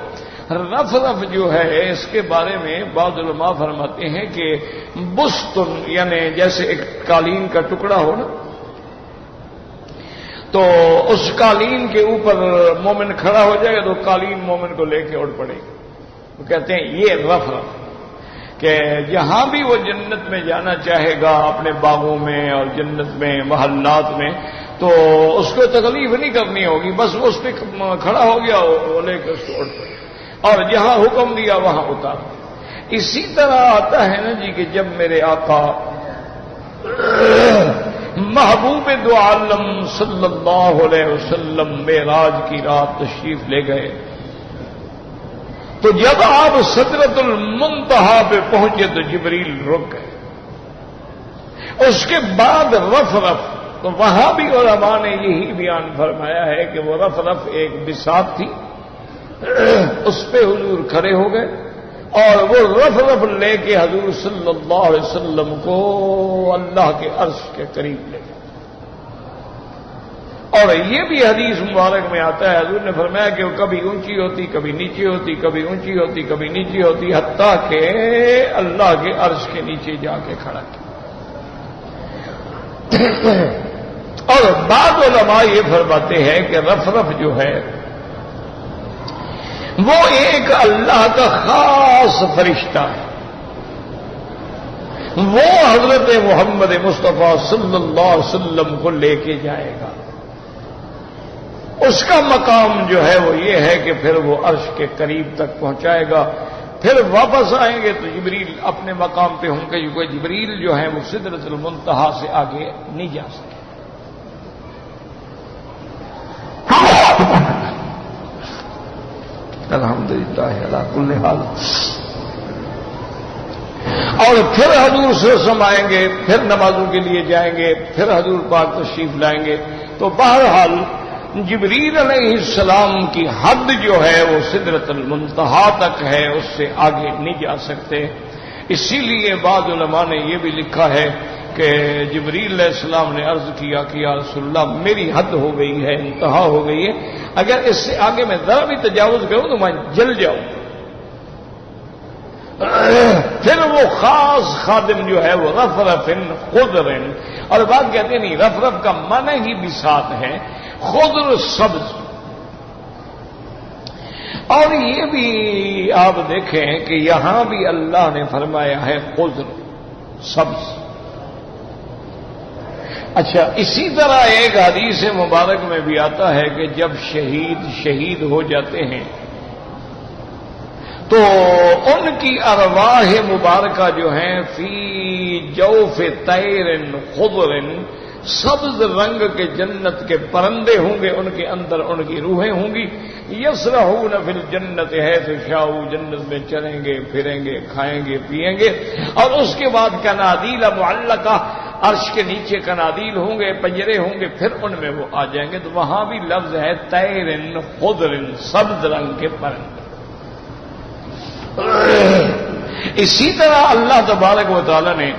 رفرف جو ہے اس کے بارے میں بعض علماء فرماتے ہیں کہ بستن، یعنی جیسے ایک قالین کا ٹکڑا ہو نا، تو اس قالین کے اوپر مومن کھڑا ہو جائے گا تو قالین مومن کو لے کے اڑ پڑے گی۔ وہ کہتے ہیں یہ رفرف، کہ جہاں بھی وہ جنت میں جانا چاہے گا اپنے باغوں میں اور جنت میں محلات میں، تو اس کو تکلیف نہیں کرنی ہوگی، بس وہ اس پہ کھڑا ہو گیا وہ لے کے اس کو اڑ پڑے۔ اور جہاں حکم دیا وہاں اتار دیا۔ اسی طرح آتا ہے نا جی کہ جب میرے آقا محبوب دو عالم صلی اللہ علیہ وسلم معراج کی رات تشریف لے گئے، تو جب آپ سدرۃ المنتہا پہ پہنچے تو جبریل رک گئے۔ اس کے بعد رف رف، تو وہاں بھی علماء نے یہی بیان فرمایا ہے کہ وہ رف رف ایک بساط تھی، اس پہ حضور کھڑے ہو گئے اور وہ رف رف لے کے حضور صلی اللہ علیہ وسلم کو اللہ کے عرش کے قریب لے گئے۔ اور یہ بھی حدیث مبارک میں آتا ہے، حضور نے فرمایا کہ وہ کبھی اونچی ہوتی، کبھی نیچے ہوتی، کبھی اونچی ہوتی، کبھی نیچے ہوتی، حتیٰ کہ اللہ کے عرش کے نیچے جا کے کھڑا کیا۔ اور بعض علماء یہ فرماتے ہیں کہ رف رف جو ہے وہ ایک اللہ کا خاص فرشتہ ہے، وہ حضرت محمد مصطفیٰ صلی اللہ علیہ وسلم کو لے کے جائے گا۔ اس کا مقام جو ہے وہ یہ ہے کہ پھر وہ عرش کے قریب تک پہنچائے گا، پھر واپس آئیں گے تو جبریل اپنے مقام پہ ہوں گے، کیونکہ جبریل جو ہے وہ سدرۃ المنتہا سے آگے نہیں جا سکے۔ الحمدللہ علی کل حال۔ اور پھر حضور صلی اللہ علیہ وسلم آئیں گے، پھر نمازوں کے لیے جائیں گے، پھر حضور پاک تشریف لائیں گے۔ تو بہرحال جبریل علیہ السلام کی حد جو ہے وہ سدرۃ المنتہا تک ہے، اس سے آگے نہیں جا سکتے۔ اسی لیے بعض علماء نے یہ بھی لکھا ہے کہ جبریل علیہ السلام نے عرض کیا کہ یا رسول اللہ میری حد ہو گئی ہے، انتہا ہو گئی ہے، اگر اس سے آگے میں ذرا بھی تجاوز کروں تو میں جل جاؤں۔ پھر وہ خاص خادم جو ہے وہ رف رفن خضر، اور بات کہتے ہیں نہیں، رف رف کا معنی ہی بساط ہے، خضر سبز۔ اور یہ بھی آپ دیکھیں کہ یہاں بھی اللہ نے فرمایا ہے خضر سبز۔ اچھا، اسی طرح ایک حدیث مبارک میں بھی آتا ہے کہ جب شہید ہو جاتے ہیں تو ان کی ارواح مبارکہ جو ہیں فی جوف طیر خضر، سبز رنگ کے جنت کے پرندے ہوں گے، ان کے اندر ان کی روحیں ہوں گی، یسرحون فی الجنت حیث شاؤ، جنت میں چلیں گے پھریں گے کھائیں گے پیئیں گے۔ اور اس کے بعد کنادیل معلقہ، عرش کے نیچے کنادیل ہوں گے، پنجرے ہوں گے، پھر ان میں وہ آ جائیں گے۔ تو وہاں بھی لفظ ہے طیر خضر، سبز رنگ کے پرندے۔ اسی طرح اللہ تبارک و تعالی نے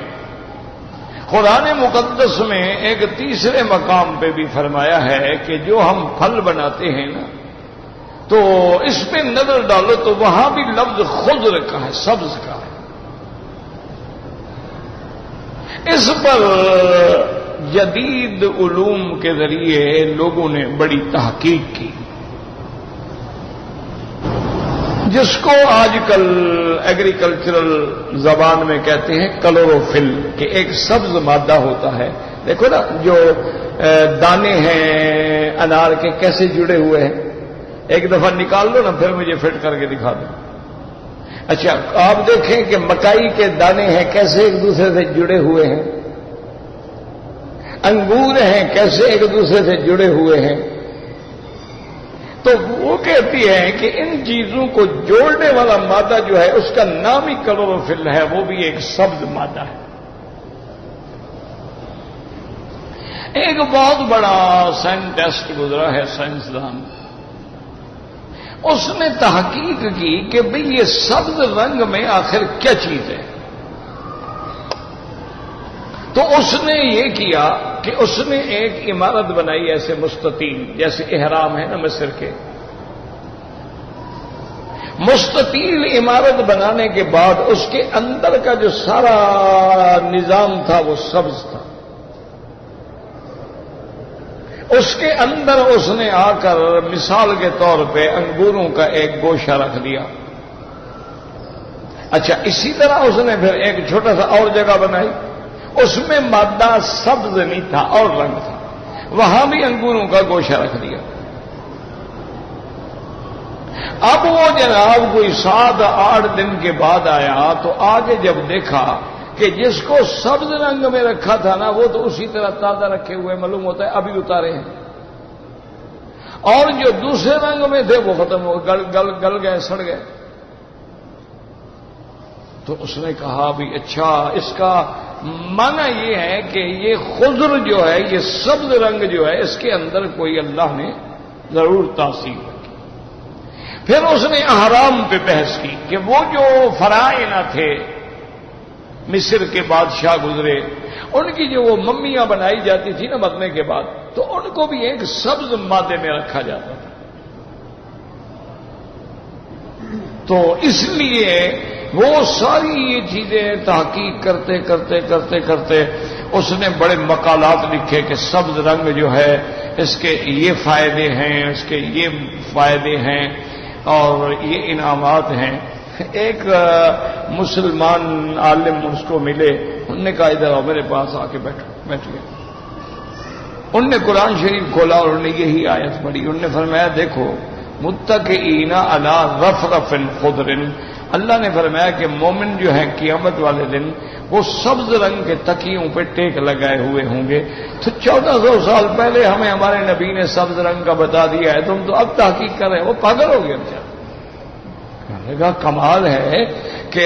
قرآن مقدس میں ایک تیسرے مقام پہ بھی فرمایا ہے کہ جو ہم پھل بناتے ہیں نا تو اس پہ نظر ڈالو تو وہاں بھی لفظ خضر کا ہے، سبز کا ہے۔ اس پر جدید علوم کے ذریعے لوگوں نے بڑی تحقیق کی، جس کو آج کل ایگریکلچرل زبان میں کہتے ہیں کلوروفل، کہ ایک سبز مادہ ہوتا ہے۔ دیکھو نا جو دانے ہیں انار کے کیسے جڑے ہوئے ہیں، ایک دفعہ نکال لو نا پھر مجھے فٹ کر کے دکھا دو۔ اچھا، آپ دیکھیں کہ مکئی کے دانے ہیں کیسے ایک دوسرے سے جڑے ہوئے ہیں، انگور ہیں کیسے ایک دوسرے سے جڑے ہوئے ہیں۔ تو وہ کہتی ہے کہ ان چیزوں کو جوڑنے والا مادہ جو ہے اس کا نام ہی کلوروفل ہے، وہ بھی ایک سبز مادہ ہے۔ ایک بہت بڑا سائنٹسٹ گزرا ہے، سائنسدان، اس نے تحقیق کی کہ بھئی یہ سبز رنگ میں آخر کیا چیز ہے۔ تو اس نے یہ کیا کہ اس نے ایک عمارت بنائی ایسے مستطیل، جیسے احرام ہے نا مصر کے، مستطیل عمارت بنانے کے بعد اس کے اندر کا جو سارا نظام تھا وہ سبز تھا۔ اس کے اندر اس نے آ کر مثال کے طور پہ انگوروں کا ایک گوشہ رکھ دیا۔ اچھا، اسی طرح اس نے پھر ایک چھوٹا سا اور جگہ بنائی، اس میں مادہ سبز نہیں تھا اور رنگ تھا، وہاں بھی انگوروں کا گوشہ رکھ دیا۔ اب وہ جناب کوئی 7-8 دن کے بعد آیا تو آگے جب دیکھا کہ جس کو سبز رنگ میں رکھا تھا نا وہ تو اسی طرح تازہ رکھے ہوئے معلوم ہوتا ہے ابھی اتارے ہیں، اور جو دوسرے رنگ میں تھے وہ ختم ہو گل گئے، سڑ گئے۔ تو اس نے کہا بھی اچھا، اس کا معنی یہ ہے کہ یہ خضر جو ہے، یہ سبز رنگ جو ہے، اس کے اندر کوئی اللہ نے ضرور تاثیر رکھی۔ پھر اس نے احرام پہ بحث کی کہ وہ جو فرائض تھے، مصر کے بادشاہ گزرے، ان کی جو وہ ممیاں بنائی جاتی تھی نا مرنے کے بعد، تو ان کو بھی ایک سبز مادے میں رکھا جاتا تھا۔ تو اس لیے وہ ساری یہ چیزیں تحقیق کرتے کرتے کرتے کرتے اس نے بڑے مقالات لکھے کہ سبز رنگ جو ہے اس کے یہ فائدے ہیں، اس کے یہ فائدے ہیں اور یہ انعامات ہیں۔ ایک مسلمان عالم اس کو ملے، انہوں نے کہا ادھر آؤ میرے پاس آ کے بیٹھ گئے۔ انہوں نے قرآن شریف کھولا اور انہوں نے یہی آیت پڑھی۔ انہوں نے فرمایا دیکھو متکئین علی رفرف خضر، اللہ نے فرمایا کہ مومن جو ہیں قیامت والے دن وہ سبز رنگ کے تکیوں پہ ٹیک لگائے ہوئے ہوں گے۔ تو 1400 سال پہلے ہمیں ہمارے نبی نے سبز رنگ کا بتا دیا ہے، تم تو اب تحقیق کر رہے ہیں، وہ پاگل ہو گیا بیچارہ۔ کہنے کا کمال ہے کہ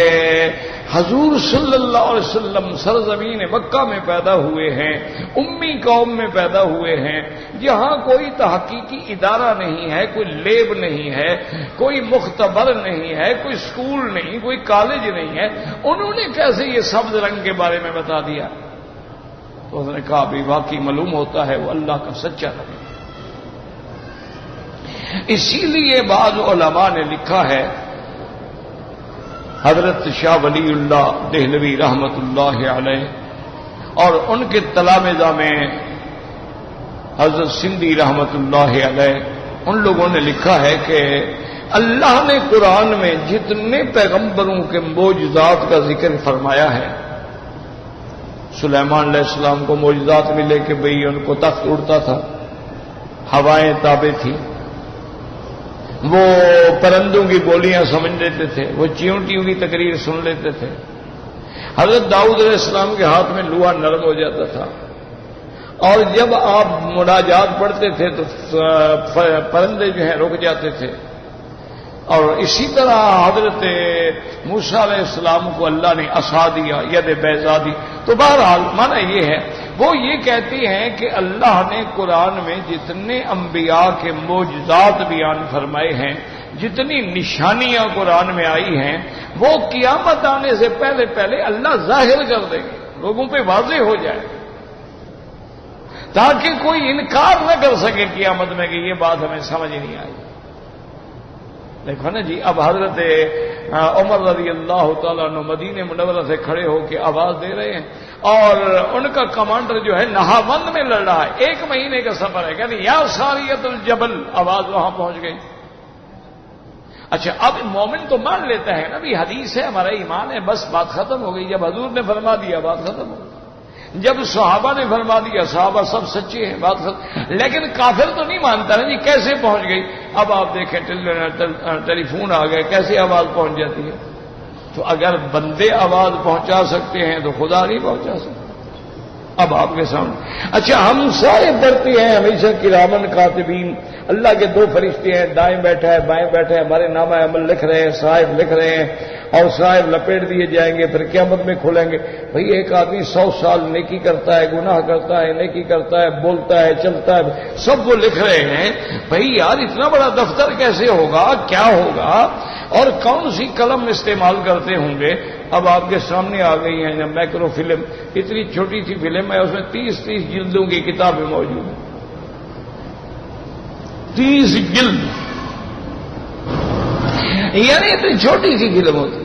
حضور صلی اللہ علیہ وسلم سرزمین مکہ میں پیدا ہوئے ہیں، امی قوم میں پیدا ہوئے ہیں، جہاں کوئی تحقیقی ادارہ نہیں ہے، کوئی لیب نہیں ہے، کوئی مختبر نہیں ہے، کوئی سکول نہیں، کوئی کالج نہیں ہے، انہوں نے کیسے یہ سبز رنگ کے بارے میں بتا دیا؟ تو اس نے کہا بھی واقعی معلوم ہوتا ہے وہ اللہ کا سچا نبی۔ اسی لیے بعض علماء نے لکھا ہے، حضرت شاہ ولی اللہ دہلوی رحمت اللہ علیہ اور ان کے تلامذہ میں حضرت سندھی رحمت اللہ علیہ، ان لوگوں نے لکھا ہے کہ اللہ نے قرآن میں جتنے پیغمبروں کے معجزات کا ذکر فرمایا ہے، سلیمان علیہ السلام کو معجزات ملے کہ بھئی ان کو تخت اڑتا تھا، ہوائیں تابع تھی، وہ پرندوں کی بولیاں سمجھ لیتے تھے، وہ چیونٹیوں کی تقریر سن لیتے تھے، حضرت داؤد علیہ السلام کے ہاتھ میں لوہا نرم ہو جاتا تھا، اور جب آپ مناجات پڑھتے تھے تو پرندے جو ہیں رک جاتے تھے، اور اسی طرح حضرت موسیٰ علیہ السلام کو اللہ نے عصا دیا، ید بیضا دی۔ تو بہرحال معنی یہ ہے، وہ یہ کہتی ہیں کہ اللہ نے قرآن میں جتنے انبیاء کے معجزات بیان فرمائے ہیں، جتنی نشانیاں قرآن میں آئی ہیں، وہ قیامت آنے سے پہلے پہلے اللہ ظاہر کر دیں گے، لوگوں پہ واضح ہو جائے، تاکہ کوئی انکار نہ کر سکے قیامت میں کہ یہ بات ہمیں سمجھ نہیں آئی۔ دیکھو نا جی، اب حضرت عمر رضی اللہ تعالیٰ عنہ مدینہ منورہ سے کھڑے ہو کے آواز دے رہے ہیں، اور ان کا کمانڈر جو ہے نہاوند میں لڑ رہا ہے، 1 مہینے کا سفر ہے، کہتے یا ساریت الجبل، آواز وہاں پہنچ گئی۔ اچھا اب مومن تو مان لیتا ہے نا بھی حدیث ہے، ہمارا ایمان ہے، بس بات ختم ہو گئی، جب حضور نے فرما دیا بات ختم ہو گئی، جب صحابہ نے فرما دیا صحابہ سب سچے ہیں، بات ختم۔ لیکن کافر تو نہیں مانتا نا جی، کیسے پہنچ گئی؟ اب آپ دیکھیں ٹیلی فون آ گئے، کیسے آواز پہنچ جاتی ہے؟ تو اگر بندے آواز پہنچا سکتے ہیں تو خدا نہیں پہنچا سکتا۔ اب آپ کے سامنے اچھا ہم سارے پڑھتے ہیں ہمیشہ کرامن کاتبین، اللہ کے 2 فرشتے ہیں، دائیں بیٹھا ہے بائیں بیٹھا ہے، ہمارے نامہ عمل لکھ رہے ہیں، صاحب لکھ رہے ہیں، اور صاحب لپیٹ دیے جائیں گے، پھر قیامت میں کھولیں گے۔ بھئی ایک آدمی 100 سال نیکی کرتا ہے، گناہ کرتا ہے، نیکی کرتا ہے، بولتا ہے، چلتا ہے، سب وہ لکھ رہے ہیں۔ بھئی یار اتنا بڑا دفتر کیسے ہوگا، کیا ہوگا، اور کون سی قلم استعمال کرتے ہوں گے؟ اب آپ کے سامنے آ گئی ہیں میکرو فلم، اتنی چھوٹی سی فلم ہے، اس میں 30 جلدوں کی کتابیں موجود ہیں، 30 جلد، یعنی اتنی چھوٹی سی فلم ہوتی۔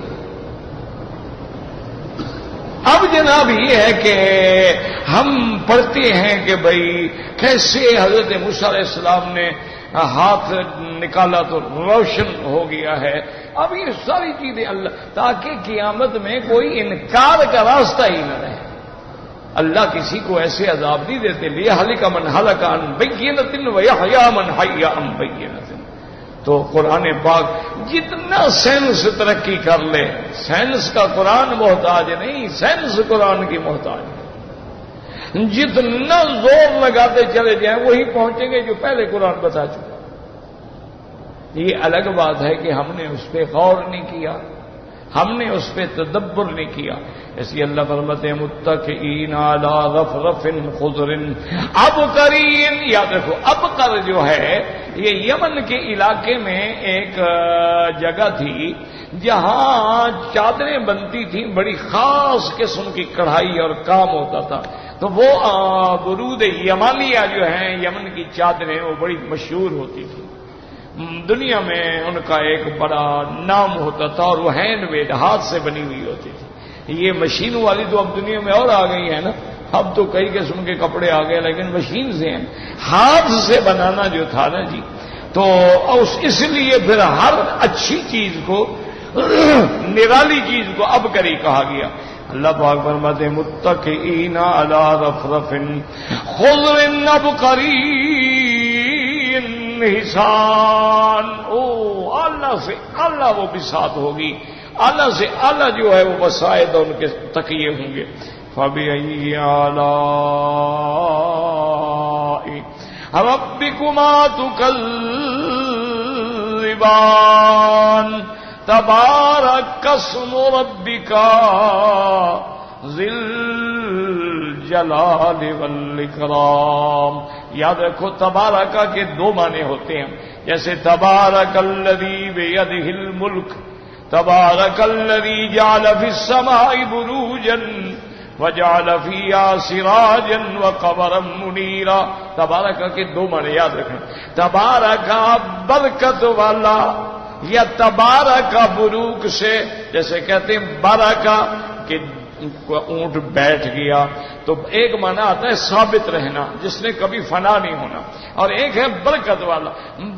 اب جناب یہ ہے کہ ہم پڑھتے ہیں کہ بھئی کیسے حضرت موسیٰ علیہ السلام نے ہاتھ نکالا تو روشن ہو گیا ہے۔ اب یہ ساری چیزیں اللہ، تاکہ قیامت میں کوئی انکار کا راستہ ہی نہ رہے۔ اللہ کسی کو ایسے عذاب نہیں دیتے، لیہلک من ہلک عن بینۃ ویحیی من حی عن بینۃ۔ تو قرآن پاک جتنا سائنس ترقی کر لے، سائنس کا قرآن محتاج نہیں، سائنس قرآن کی محتاج ہے۔ جتنا زور لگاتے چلے جائیں وہی پہنچیں گے جو پہلے قرآن بتا چکا۔ یہ الگ بات ہے کہ ہم نے اس پہ غور نہیں کیا، ہم نے اس پہ تدبر نہیں کیا۔ اس لیے اللہ فرماتے ہیں متکئین علی رفرف خضر ابقرین۔ یاد رکھو ابقر جو ہے یہ یمن کے علاقے میں ایک جگہ تھی جہاں چادریں بنتی تھیں، بڑی خاص قسم کی کڑھائی اور کام ہوتا تھا۔ تو وہ برود یمانیہ جو ہیں یمن کی چادریں وہ بڑی مشہور ہوتی تھی، دنیا میں ان کا ایک بڑا نام ہوتا تھا، اور وہ ہینڈ میڈ ہاتھ سے بنی ہوئی ہوتی تھی۔ یہ مشینوں والی تو اب دنیا میں اور آ گئی ہے نا، اب تو کئی قسم کے کپڑے آ گئے، لیکن مشین سے ہیں، ہاتھ سے بنانا جو تھا نا جی، تو اس لیے پھر ہر اچھی چیز کو، نرالی چیز کو اب کری کہا گیا۔ اللہ پاک فرماتے ہیں متکئین علی رفرف خضر ابقرین حسان۔ او اللہ سے اللہ وہ بساط ہوگی، اللہ سے اللہ جو ہے وہ وسائد ان کے تکیے ہوں گے۔ فَبِأَيِّ آلَاءِ رَبِّكُمَا تُكَذِّبَانِ تبارک اسم ربک ذی الجلال والاکرام۔ یاد رکھو تبارکہ کے دو معنی ہوتے ہیں، جیسے تبارک الذی بیدہ الملک، تبارک الذی جعل فی السماء بروجا وجعل فیہا سراجا وقمرا منیرا۔ تبارکہ کے دو معنی یاد رکھیں، تبارکہ برکت والا، یا تبارکہ بروک سے، جیسے کہتے ہیں بارکہ کہ اونٹ بیٹھ گیا، تو ایک معنی آتا ہے ثابت رہنا جس نے کبھی فنا نہیں ہونا، اور ایک ہے برکت والا۔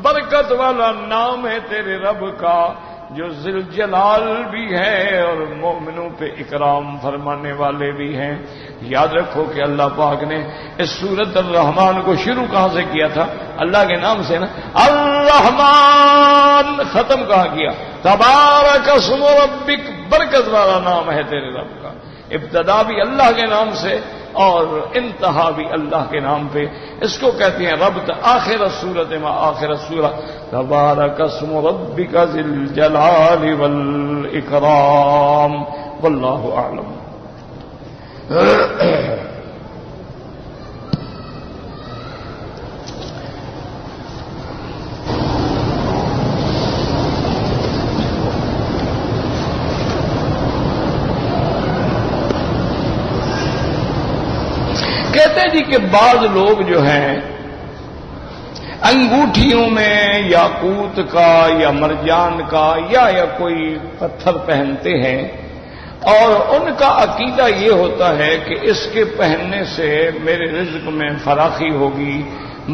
برکت والا نام ہے تیرے رب کا جو ذی الجلال بھی ہے اور مومنوں پہ اکرام فرمانے والے بھی ہیں۔ یاد رکھو کہ اللہ پاک نے اس سورۃ الرحمن کو شروع کہاں سے کیا تھا؟ اللہ کے نام سے نا، الرحمن، ختم کہاں کیا؟ تبارک اسم ربک، برکت والا نام ہے تیرے رب کا۔ ابتدا بھی اللہ کے نام سے اور انتہا بھی اللہ کے نام پہ، اس کو کہتے ہیں ربط آخر السورۃ ما آخر السورۃ۔ تبارک اسم ربک ذی الجلال والاکرام، واللہ اعلم۔ کہتے ہیں جی کہ بعض لوگ جو ہیں انگوٹھیوں میں یاقوت کا یا مرجان کا یا کوئی پتھر پہنتے ہیں، اور ان کا عقیدہ یہ ہوتا ہے کہ اس کے پہننے سے میرے رزق میں فراخی ہوگی،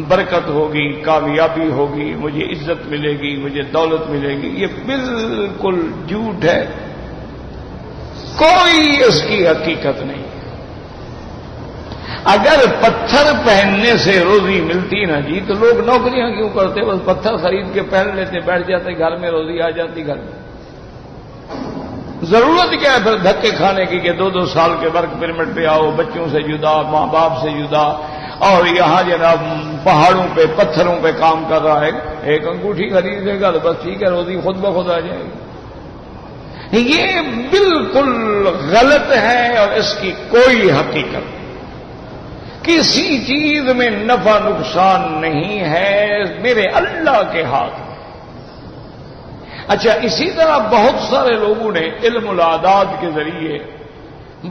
برکت ہوگی، کامیابی ہوگی، مجھے عزت ملے گی، مجھے دولت ملے گی۔ یہ بالکل جھوٹ ہے، کوئی اس کی حقیقت نہیں۔ اگر پتھر پہننے سے روزی ملتی نا جی تو لوگ نوکریاں کیوں کرتے؟ بس پتھر خرید کے پہن لیتے، بیٹھ جاتے، گھر میں روزی آ جاتی گھر میں۔ ضرورت کیا ہے پھر دھکے کھانے کی کہ 2-2 سال کے ورک پرمٹ پہ آؤ، بچوں سے جدا، ماں باپ سے جدا، اور یہاں جناب پہاڑوں پہ پتھروں پہ کام کر رہا ہے۔ ایک انگوٹھی خرید لے گا تو بس ٹھیک ہے، روزی خود بخود آ جائے گی۔ یہ بالکل غلط ہے اور اس کی کوئی حقیقت نہیں۔ کسی چیز میں نفع نقصان نہیں ہے، میرے اللہ کے ہاتھ میں۔ اچھا، اسی طرح بہت سارے لوگوں نے علم العادات کے ذریعے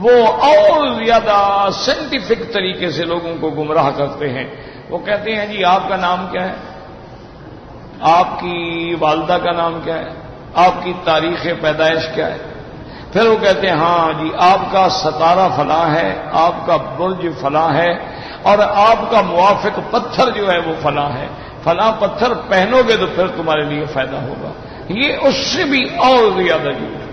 وہ اور زیادہ سائنٹیفک طریقے سے لوگوں کو گمراہ کرتے ہیں۔ وہ کہتے ہیں جی آپ کا نام کیا ہے، آپ کی والدہ کا نام کیا ہے، آپ کی تاریخ پیدائش کیا ہے، پھر وہ کہتے ہیں ہاں جی آپ کا ستارہ فلاں ہے، آپ کا برج فلاں ہے، اور آپ کا موافق پتھر جو ہے وہ فلاں ہے، فلاں پتھر پہنو گے تو پھر تمہارے لیے فائدہ ہوگا۔ یہ اس سے بھی اور زیادہ جھوٹ ہے۔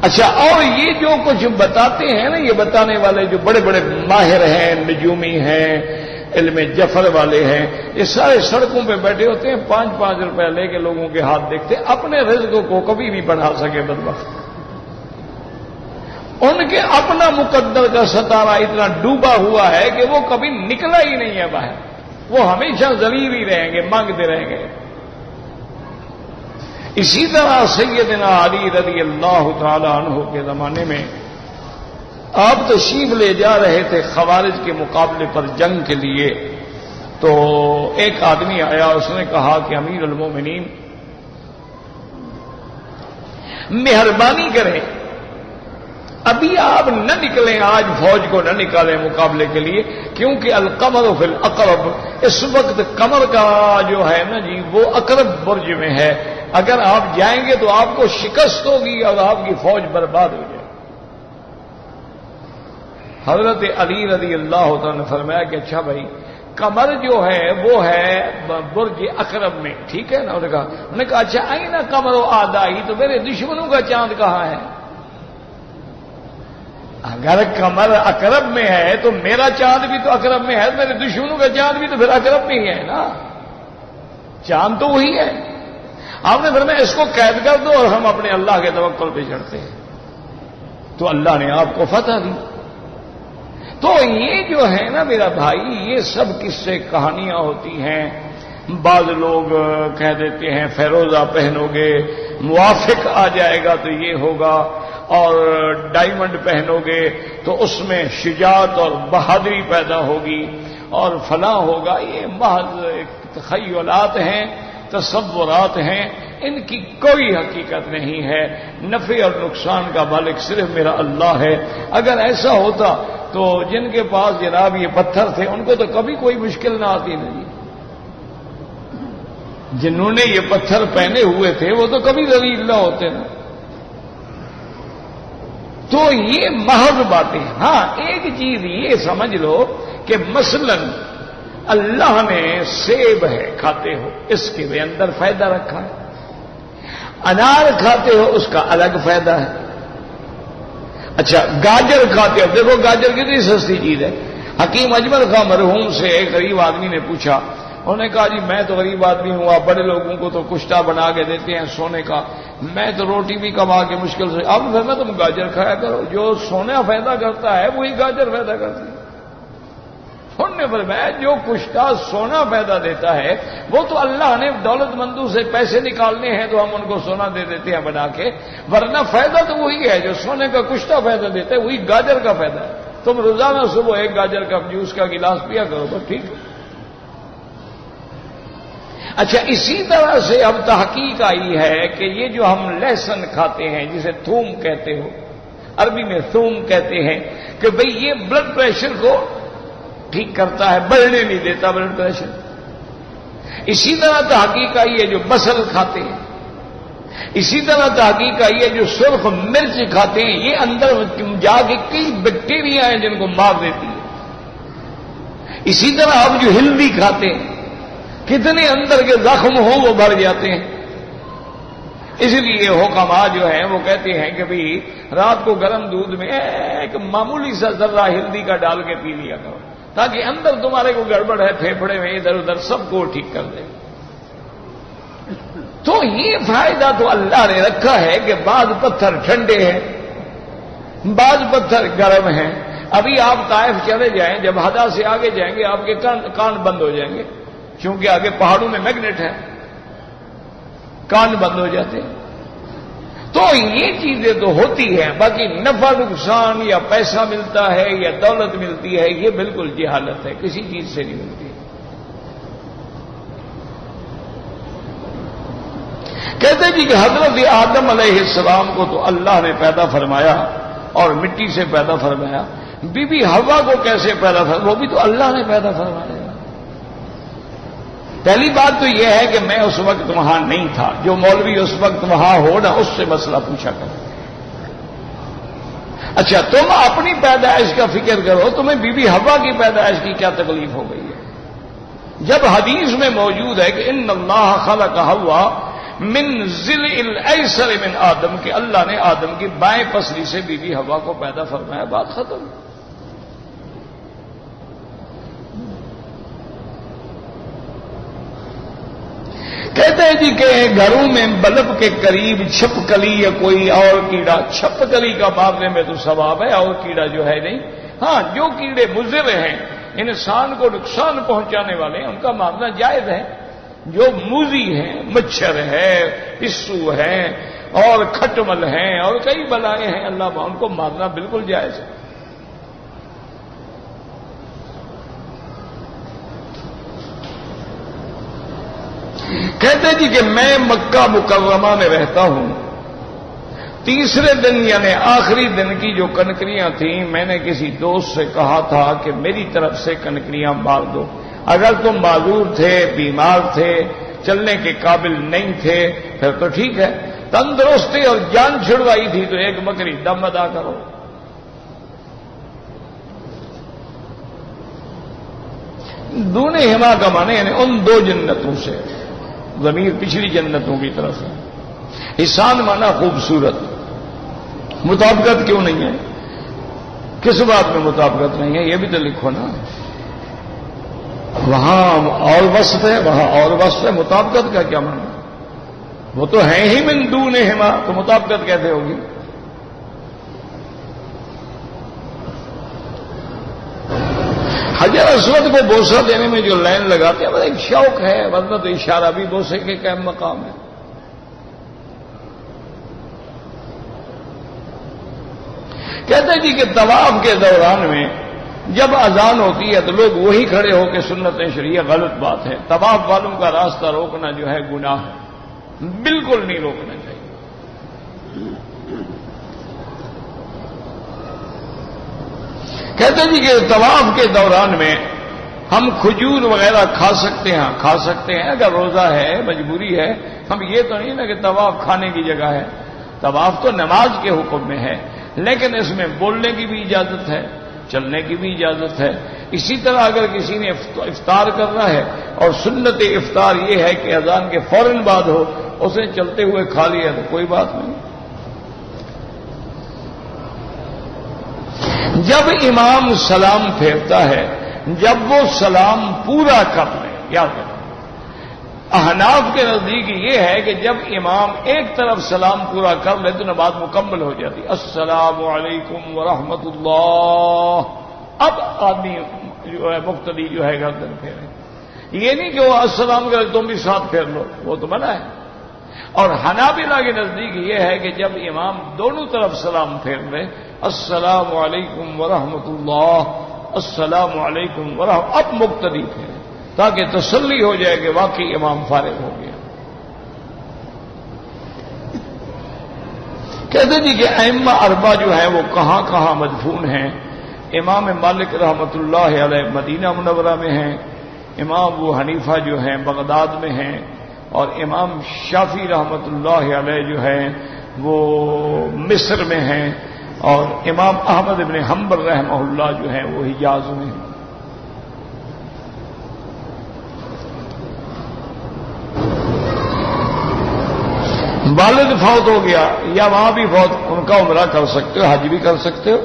اچھا، اور یہ جو کچھ بتاتے ہیں نا، یہ بتانے والے جو بڑے بڑے ماہر ہیں، نجومی ہیں، علم جفر والے ہیں، یہ سارے سڑکوں پہ بیٹھے ہوتے ہیں، 5-5 روپے لے کے لوگوں کے ہاتھ دیکھتے، اپنے رزق کو کبھی نہیں بڑھا سکے بدبخت۔ ان کے اپنا مقدر کا ستارہ اتنا ڈوبا ہوا ہے کہ وہ کبھی نکلا ہی نہیں ہے باہر، وہ ہمیشہ ذلیل ہی رہیں گے، مانگتے رہیں گے۔ اسی طرح سیدنا علی رضی اللہ تعالی عنہ کے زمانے میں آپ تشریف لے جا رہے تھے خوارج کے مقابلے پر جنگ کے لیے، تو ایک آدمی آیا، اس نے کہا کہ امیر المومنین مہربانی کریں، ابھی آپ نہ نکلیں، آج فوج کو نہ نکالیں مقابلے کے لیے، کیونکہ القمر فی الاقرب، اس وقت قمر کا جو ہے نا جی وہ اقرب برج میں ہے، اگر آپ جائیں گے تو آپ کو شکست ہوگی اور آپ کی فوج برباد ہو جائے۔ حضرت علی رضی اللہ تعالیٰ نے فرمایا کہ اچھا بھائی، قمر جو ہے وہ ہے برج اقرب میں، ٹھیک ہے نا؟ انہوں نے کہا اچھا آئی نا قمر و آدائی، تو میرے دشمنوں کا چاند کہاں ہے؟ اگر قمر اقرب میں ہے تو میرا چاند بھی تو اقرب میں ہے، میرے دشمنوں کا چاند بھی تو پھر اقرب میں ہی ہے نا، چاند تو وہی ہے۔ آپ نے فرمایا اس کو قید کر دو اور ہم اپنے اللہ کے توکل پہ چڑھتے ہیں، تو اللہ نے آپ کو فتح دی۔ تو یہ جو ہے نا میرا بھائی، یہ سب قصے کہانیاں ہوتی ہیں۔ بعض لوگ کہہ دیتے ہیں فیروزہ پہنو گے موافق آ جائے گا تو یہ ہوگا، اور ڈائمنڈ پہنو گے تو اس میں شجاعت اور بہادری پیدا ہوگی اور فلاں ہوگا۔ یہ محض تخیلات ہیں، تصورات ہیں، ان کی کوئی حقیقت نہیں ہے۔ نفع اور نقصان کا مالک صرف میرا اللہ ہے۔ اگر ایسا ہوتا تو جن کے پاس جناب یہ پتھر تھے ان کو تو کبھی کوئی مشکل نہ آتی نہیں، جنہوں نے یہ پتھر پہنے ہوئے تھے وہ تو کبھی ذلیل نہ ہوتے نا۔ تو یہ محض باتیں۔ ہاں ایک چیز یہ سمجھ لو کہ مثلا اللہ نے سیب ہے کھاتے ہو، اس کے بھی اندر فائدہ رکھا ہے، انار کھاتے ہو اس کا الگ فائدہ ہے۔ اچھا گاجر کھاتے ہو، دیکھو گاجر کتنی سستی چیز ہے۔ حکیم اجمل خان مرحوم سے ایک غریب آدمی نے پوچھا، انہوں نے کہا جی میں تو غریب آدمی ہوں، آپ بڑے لوگوں کو تو کشتہ بنا کے دیتے ہیں سونے کا، میں تو روٹی بھی کما کے مشکل سے، آپ نے فرمایا تم گاجر کھایا کرو، جو سونا پیدا کرتا ہے وہی گاجر پیدا کرتی ہے۔ انہوں نے فرمایا جو کشتہ سونا پیدا دیتا ہے وہ تو اللہ نے دولت مندوں سے پیسے نکالنے ہیں تو ہم ان کو سونا دے دیتے ہیں بنا کے، ورنہ فائدہ تو وہی ہے جو سونے کا کشتہ پیدا دیتا ہے، وہی گاجر کا فائدہ ہے۔ تم روزانہ صبح ایک گاجر کا جوس کا گلاس پیا کرو بس ٹھیک ہے۔ اچھا اسی طرح سے اب تحقیق آئی ہے کہ یہ جو ہم لہسن کھاتے ہیں جسے تھوم کہتے ہو، عربی میں تھوم کہتے ہیں، کہ بھئی یہ بلڈ پریشر کو ٹھیک کرتا ہے، بڑھنے نہیں دیتا بلڈ پریشر۔ اسی طرح تحقیق آئی ہے جو بصل کھاتے ہیں، اسی طرح تحقیق آئی ہے جو سرخ مرچ کھاتے ہیں، یہ اندر جا کے کئی بیکٹیریا ہیں جن کو مار دیتی ہے۔ اسی طرح اب جو ہلدی کھاتے ہیں، کتنے اندر کے زخم ہوں وہ بھر جاتے ہیں۔ اس لیے حکما جو ہیں وہ کہتے ہیں کہ بھئی رات کو گرم دودھ میں ایک معمولی سا ذرہ ہلدی کا ڈال کے پی لیا کرو، تاکہ اندر تمہارے کو گڑبڑ ہے پھیپھڑے میں ادھر ادھر سب کو ٹھیک کر دے۔ تو یہ فائدہ تو اللہ نے رکھا ہے کہ بعض پتھر ٹھنڈے ہیں، بعض پتھر گرم ہیں۔ ابھی آپ طائف چلے جائیں، جب ہدا سے آگے جائیں گے آپ کے کان بند ہو جائیں گے، کیونکہ آگے پہاڑوں میں میگنیٹ ہے، کان بند ہو جاتے ہیں۔ تو یہ چیزیں تو ہوتی ہیں، باقی نفع نقصان یا پیسہ ملتا ہے یا دولت ملتی ہے یہ بالکل جہالت ہے، کسی چیز سے نہیں ملتی۔ کہتے جی کہ حضرت آدم علیہ السلام کو تو اللہ نے پیدا فرمایا اور مٹی سے پیدا فرمایا، بی بی حوا کو کیسے پیدا فرمایا؟ وہ بھی تو اللہ نے پیدا فرمایا۔ پہلی بات تو یہ ہے کہ میں اس وقت وہاں نہیں تھا، جو مولوی اس وقت وہاں ہو نا اس سے مسئلہ پوچھا کرو۔ اچھا تم اپنی پیدائش کا فکر کرو، تمہیں بی بی حوا کی پیدائش کی کیا تکلیف ہو گئی ہے؟ جب حدیث میں موجود ہے کہ ان اللہ خلق حوا من ضلع الایسر من آدم، کہ اللہ نے آدم کی بائیں پسلی سے بی بی حوا کو پیدا فرمایا، بات ختم۔ جی کہ گھروں میں بلب کے قریب چھپکلی یا کوئی اور کیڑا، چھپکلی کا مارنے میں تو ثواب ہے، اور کیڑا جو ہے نہیں. ہاں جو کیڑے مضر ہیں، انسان کو نقصان پہنچانے والے ہیں، ان کا مارنا جائز ہے. جو موذی ہیں، مچھر ہے، پسو ہے اور کھٹمل ہیں اور کئی بلائیں ہیں، اللہ ان کو مارنا بالکل جائز ہے. کہتے جی کہ میں مکہ مکرمہ میں رہتا ہوں. تیسرے دن یعنی آخری دن کی جو کنکریاں تھیں، میں نے کسی دوست سے کہا تھا کہ میری طرف سے کنکریاں مار دو. اگر تم معذور تھے، بیمار تھے، چلنے کے قابل نہیں تھے، پھر تو ٹھیک ہے. تندرستی اور جان چھڑوائی تھی تو ایک بکری دم ادا کرو. دون ہما کا معنی یعنی ان دو جنتوں سے، ضمیر پچھلی جنتوں کی طرف ہے. احسان مانا خوبصورت. مطابقت کیوں نہیں ہے؟ کس بات میں مطابقت نہیں ہے یہ بھی تو لکھو نا. وہاں اور وصف ہے، وہاں اور وصف ہے، مطابقت کا کیا معنی؟ وہ تو ہیں ہی من دونہما، تو مطابقت کیسے ہوگی؟ حجر اسود کو بوسہ دینے میں جو لائن لگاتے ہیں وہ ایک شوق ہے، ورنہ تو اشارہ بھی بوسے کے قائم مقام ہے. کہتے جی کہ طواف کے دوران میں جب اذان ہوتی ہے تو لوگ وہی کھڑے ہو کے سنتیں شریعہ، غلط بات ہے. طواف والوں کا راستہ روکنا جو ہے گناہ ہے، بالکل نہیں روکنا چاہیے. کہتے جی کہ طواف کے دوران میں ہم کھجور وغیرہ کھا سکتے ہیں، کھا سکتے ہیں اگر روزہ ہے، مجبوری ہے. ہم یہ تو نہیں نا کہ طواف کھانے کی جگہ ہے. طواف تو نماز کے حکم میں ہے، لیکن اس میں بولنے کی بھی اجازت ہے، چلنے کی بھی اجازت ہے. اسی طرح اگر کسی نے افطار کرنا ہے اور سنت افطار یہ ہے کہ اذان کے فوراً بعد ہو، اسے چلتے ہوئے کھا لیا تو کوئی بات نہیں. جب امام سلام پھیرتا ہے، جب وہ سلام پورا کر لے، یاد رکھیں احناف کے نزدیک یہ ہے کہ جب امام ایک طرف سلام پورا کر لے تو نماز مکمل ہو جاتی. السلام علیکم ورحمۃ اللہ. اب آدمی جو ہے مقتدی جو ہے گردن پھیرے. یہ نہیں کہ وہ السلام کرے تم بھی ساتھ پھیر لو، وہ تو منع ہے. اور حنابلہ کے نزدیک یہ ہے کہ جب امام دونوں طرف سلام پھیر لے، السلام علیکم ورحمۃ اللہ، السلام علیکم ورحمۃ، اب مقتدی پھیرے تاکہ تسلی ہو جائے کہ واقعی امام فارغ ہو گیا. کہتے جی کہ ائمہ اربعہ جو ہیں وہ کہاں کہاں مدفون ہیں. امام مالک رحمۃ اللہ علیہ مدینہ منورہ میں ہیں، امام ابو حنیفہ جو ہیں بغداد میں ہیں، اور امام شافعی رحمۃ اللہ علیہ جو ہیں وہ مصر میں ہیں، اور امام احمد بن حنبل رحمہ اللہ جو ہیں وہ حجاز میں ہیں. والد فوت ہو گیا یا وہاں بھی فوت، ان کا عمرہ کر سکتے ہو، حج بھی کر سکتے ہو.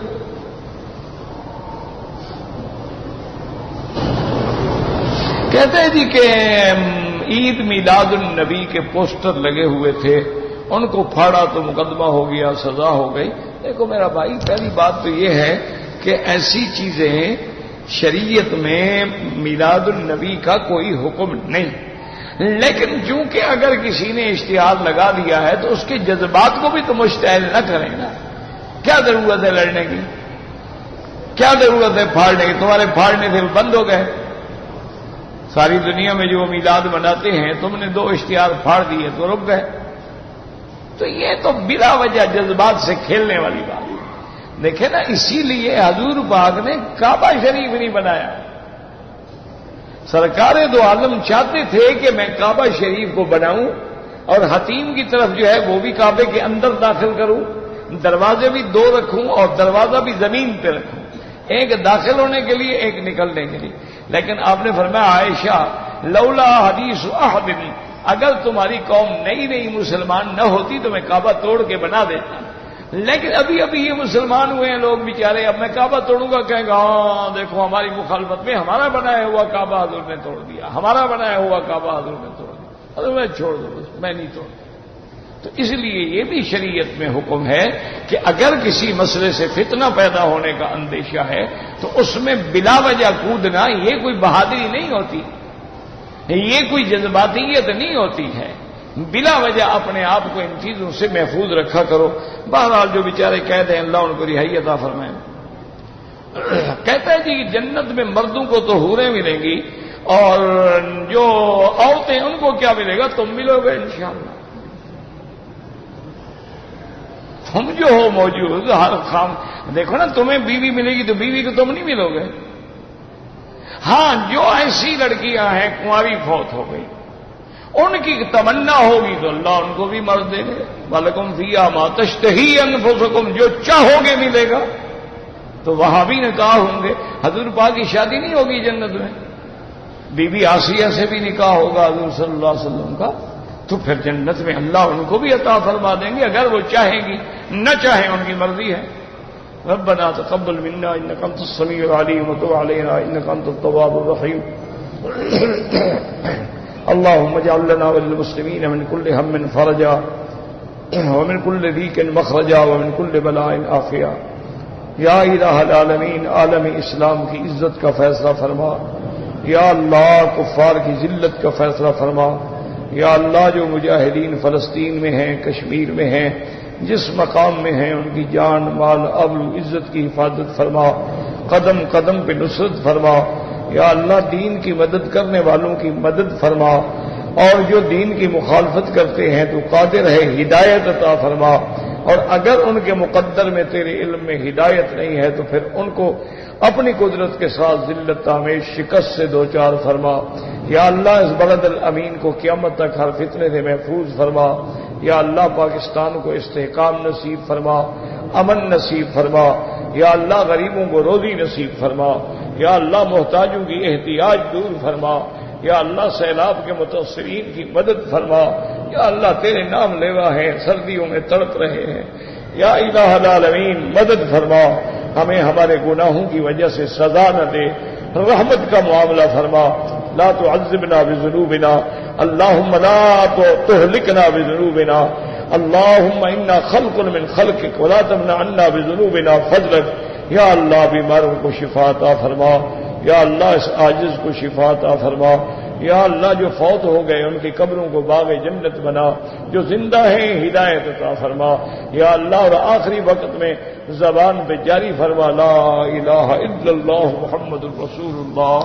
کہتے ہیں جی کہ عید میلاد النبی کے پوسٹر لگے ہوئے تھے، ان کو پھاڑا تو مقدمہ ہو گیا، سزا ہو گئی. دیکھو میرا بھائی، پہلی بات تو یہ ہے کہ ایسی چیزیں شریعت میں میلاد النبی کا کوئی حکم نہیں، لیکن چونکہ اگر کسی نے اشتہار لگا دیا ہے تو اس کے جذبات کو بھی تو مشتعل نہ کریں نا. کیا ضرورت ہے لڑنے کی؟ کیا ضرورت ہے پھاڑنے کی؟ تمہارے پھاڑنے سے بند ہو گئے. ساری دنیا میں جو میلاد مناتے ہیں، تم نے 2 اشتہار پھاڑ دیے تو رک گئے. تو یہ تو بلا وجہ جذبات سے کھیلنے والی بات ہے. دیکھیں نا، اسی لیے حضور پاک نے کعبہ شریف نہیں بنایا. سرکار دو عالم چاہتے تھے کہ میں کعبہ شریف کو بناؤں اور حتیم کی طرف جو ہے وہ بھی کعبے کے اندر داخل کروں، دروازے بھی 2 رکھوں اور دروازہ بھی زمین پہ رکھوں، ایک داخل ہونے کے لیے ایک نکلنے کے لیے. لیکن آپ نے فرمایا عائشہ لولا حدیث احد، اگر تمہاری قوم نئی مسلمان نہ ہوتی تو میں کعبہ توڑ کے بنا دیتا. لیکن ابھی یہ مسلمان ہوئے ہیں لوگ بیچارے، اب میں کعبہ توڑوں گا، کہیں گا ہاں دیکھو ہماری مخالفت میں ہمارا بنایا ہوا کعبہ حضور نے توڑ دیا، ہمارا بنایا ہوا کعبہ حضور نے توڑ دیا. اور میں چھوڑ دو بس، میں نہیں توڑتا۔ تو اس لیے یہ بھی شریعت میں حکم ہے کہ اگر کسی مسئلے سے فتنہ پیدا ہونے کا اندیشہ ہے تو اس میں بلا وجہ کودنا یہ کوئی بہادری نہیں ہوتی، یہ کوئی جذباتیت نہیں ہوتی ہے۔ بلا وجہ اپنے آپ کو ان چیزوں سے محفوظ رکھا کرو۔ بہرحال جو بیچارے کہتے ہیں اللہ ان کو رہائی عطا فرمائے، کہتا ہے جی جنت میں مردوں کو تو حوریں ملیں گی اور جو عورتیں ان کو کیا ملے گا؟ تم ملو گے انشاءاللہ، تم جو ہو موجود ہر خام دیکھو نا، تمہیں بیوی ملے گی تو بیوی کو تم نہیں ملو گے۔ ہاں جو ایسی لڑکیاں ہیں کنواری فوت ہو گئی، ان کی تمنا ہوگی تو اللہ ان کو بھی مرد دے گے۔ وَلَكُمْ فِيهَا مَا تَشْتَهِي أَنفُسُكُمْ، جو چاہو گے ملے گا۔ تو وہاں بھی نکاح ہوں گے۔ حضور پاک کی شادی نہیں ہوگی جنت میں، بی بی آسیہ سے بھی نکاح ہوگا حضور صلی اللہ علیہ وسلم کا، تو پھر جنت میں اللہ ان کو بھی عطا فرما دیں گے اگر وہ چاہیں گی، نہ چاہیں ان کی مرضی ہے۔ ربنا تقبل منا انك انت السميع العليم وتب علينا انك انت التواب الرحيم اللهم اجعل لنا وللمسلمين من كل هم فرجا ومن كل ضيق مخرجا ومن كل بلاء عافيا۔ یا الہ العالمین، عالم اسلام کی عزت کا فیصلہ فرما۔ یا اللہ کفار کی ذلت کا فیصلہ فرما۔ یا اللہ جو مجاہدین فلسطین میں ہیں، کشمیر میں ہیں، جس مقام میں ہیں، ان کی جان مال ابرو عزت کی حفاظت فرما، قدم قدم پہ نصرت فرما۔ یا اللہ دین کی مدد کرنے والوں کی مدد فرما، اور جو دین کی مخالفت کرتے ہیں تو قادر ہے ہدایت عطا فرما، اور اگر ان کے مقدر میں تیرے علم میں ہدایت نہیں ہے تو پھر ان کو اپنی قدرت کے ساتھ ذلت آمیز شکست سے دوچار فرما۔ یا اللہ اس بلد الامین کو قیامت تک ہر فتنے سے محفوظ فرما۔ یا اللہ پاکستان کو استحکام نصیب فرما، امن نصیب فرما۔ یا اللہ غریبوں کو روزی نصیب فرما۔ یا اللہ محتاجوں کی احتیاج دور فرما۔ یا اللہ سیلاب کے متاثرین کی مدد فرما۔ یا اللہ تیرے نام لیوا ہے، سردیوں میں تڑپ رہے ہیں، یا الہ العالمین مدد فرما، ہمیں ہمارے گناہوں کی وجہ سے سزا نہ دے، رحمت کا معاملہ فرما۔ لا تعذبنا بذنوبنا اللهم لا تهلكنا بذنوبنا اللهم انا خلق من خلقك ولا تمنع عنا بذنوبنا فضلك۔ یا اللہ بیماروں کو شفا عطا فرما۔ یا اللہ اس عاجز کو شفا عطا فرما۔ یا اللہ جو فوت ہو گئے ان کی قبروں کو باغ جنت بنا، جو زندہ ہیں ہدایت عطا فرما۔ یا اللہ اور آخری وقت میں زبان پہ جاری فرما لا الہ الا اللہ محمد الرسول اللہ۔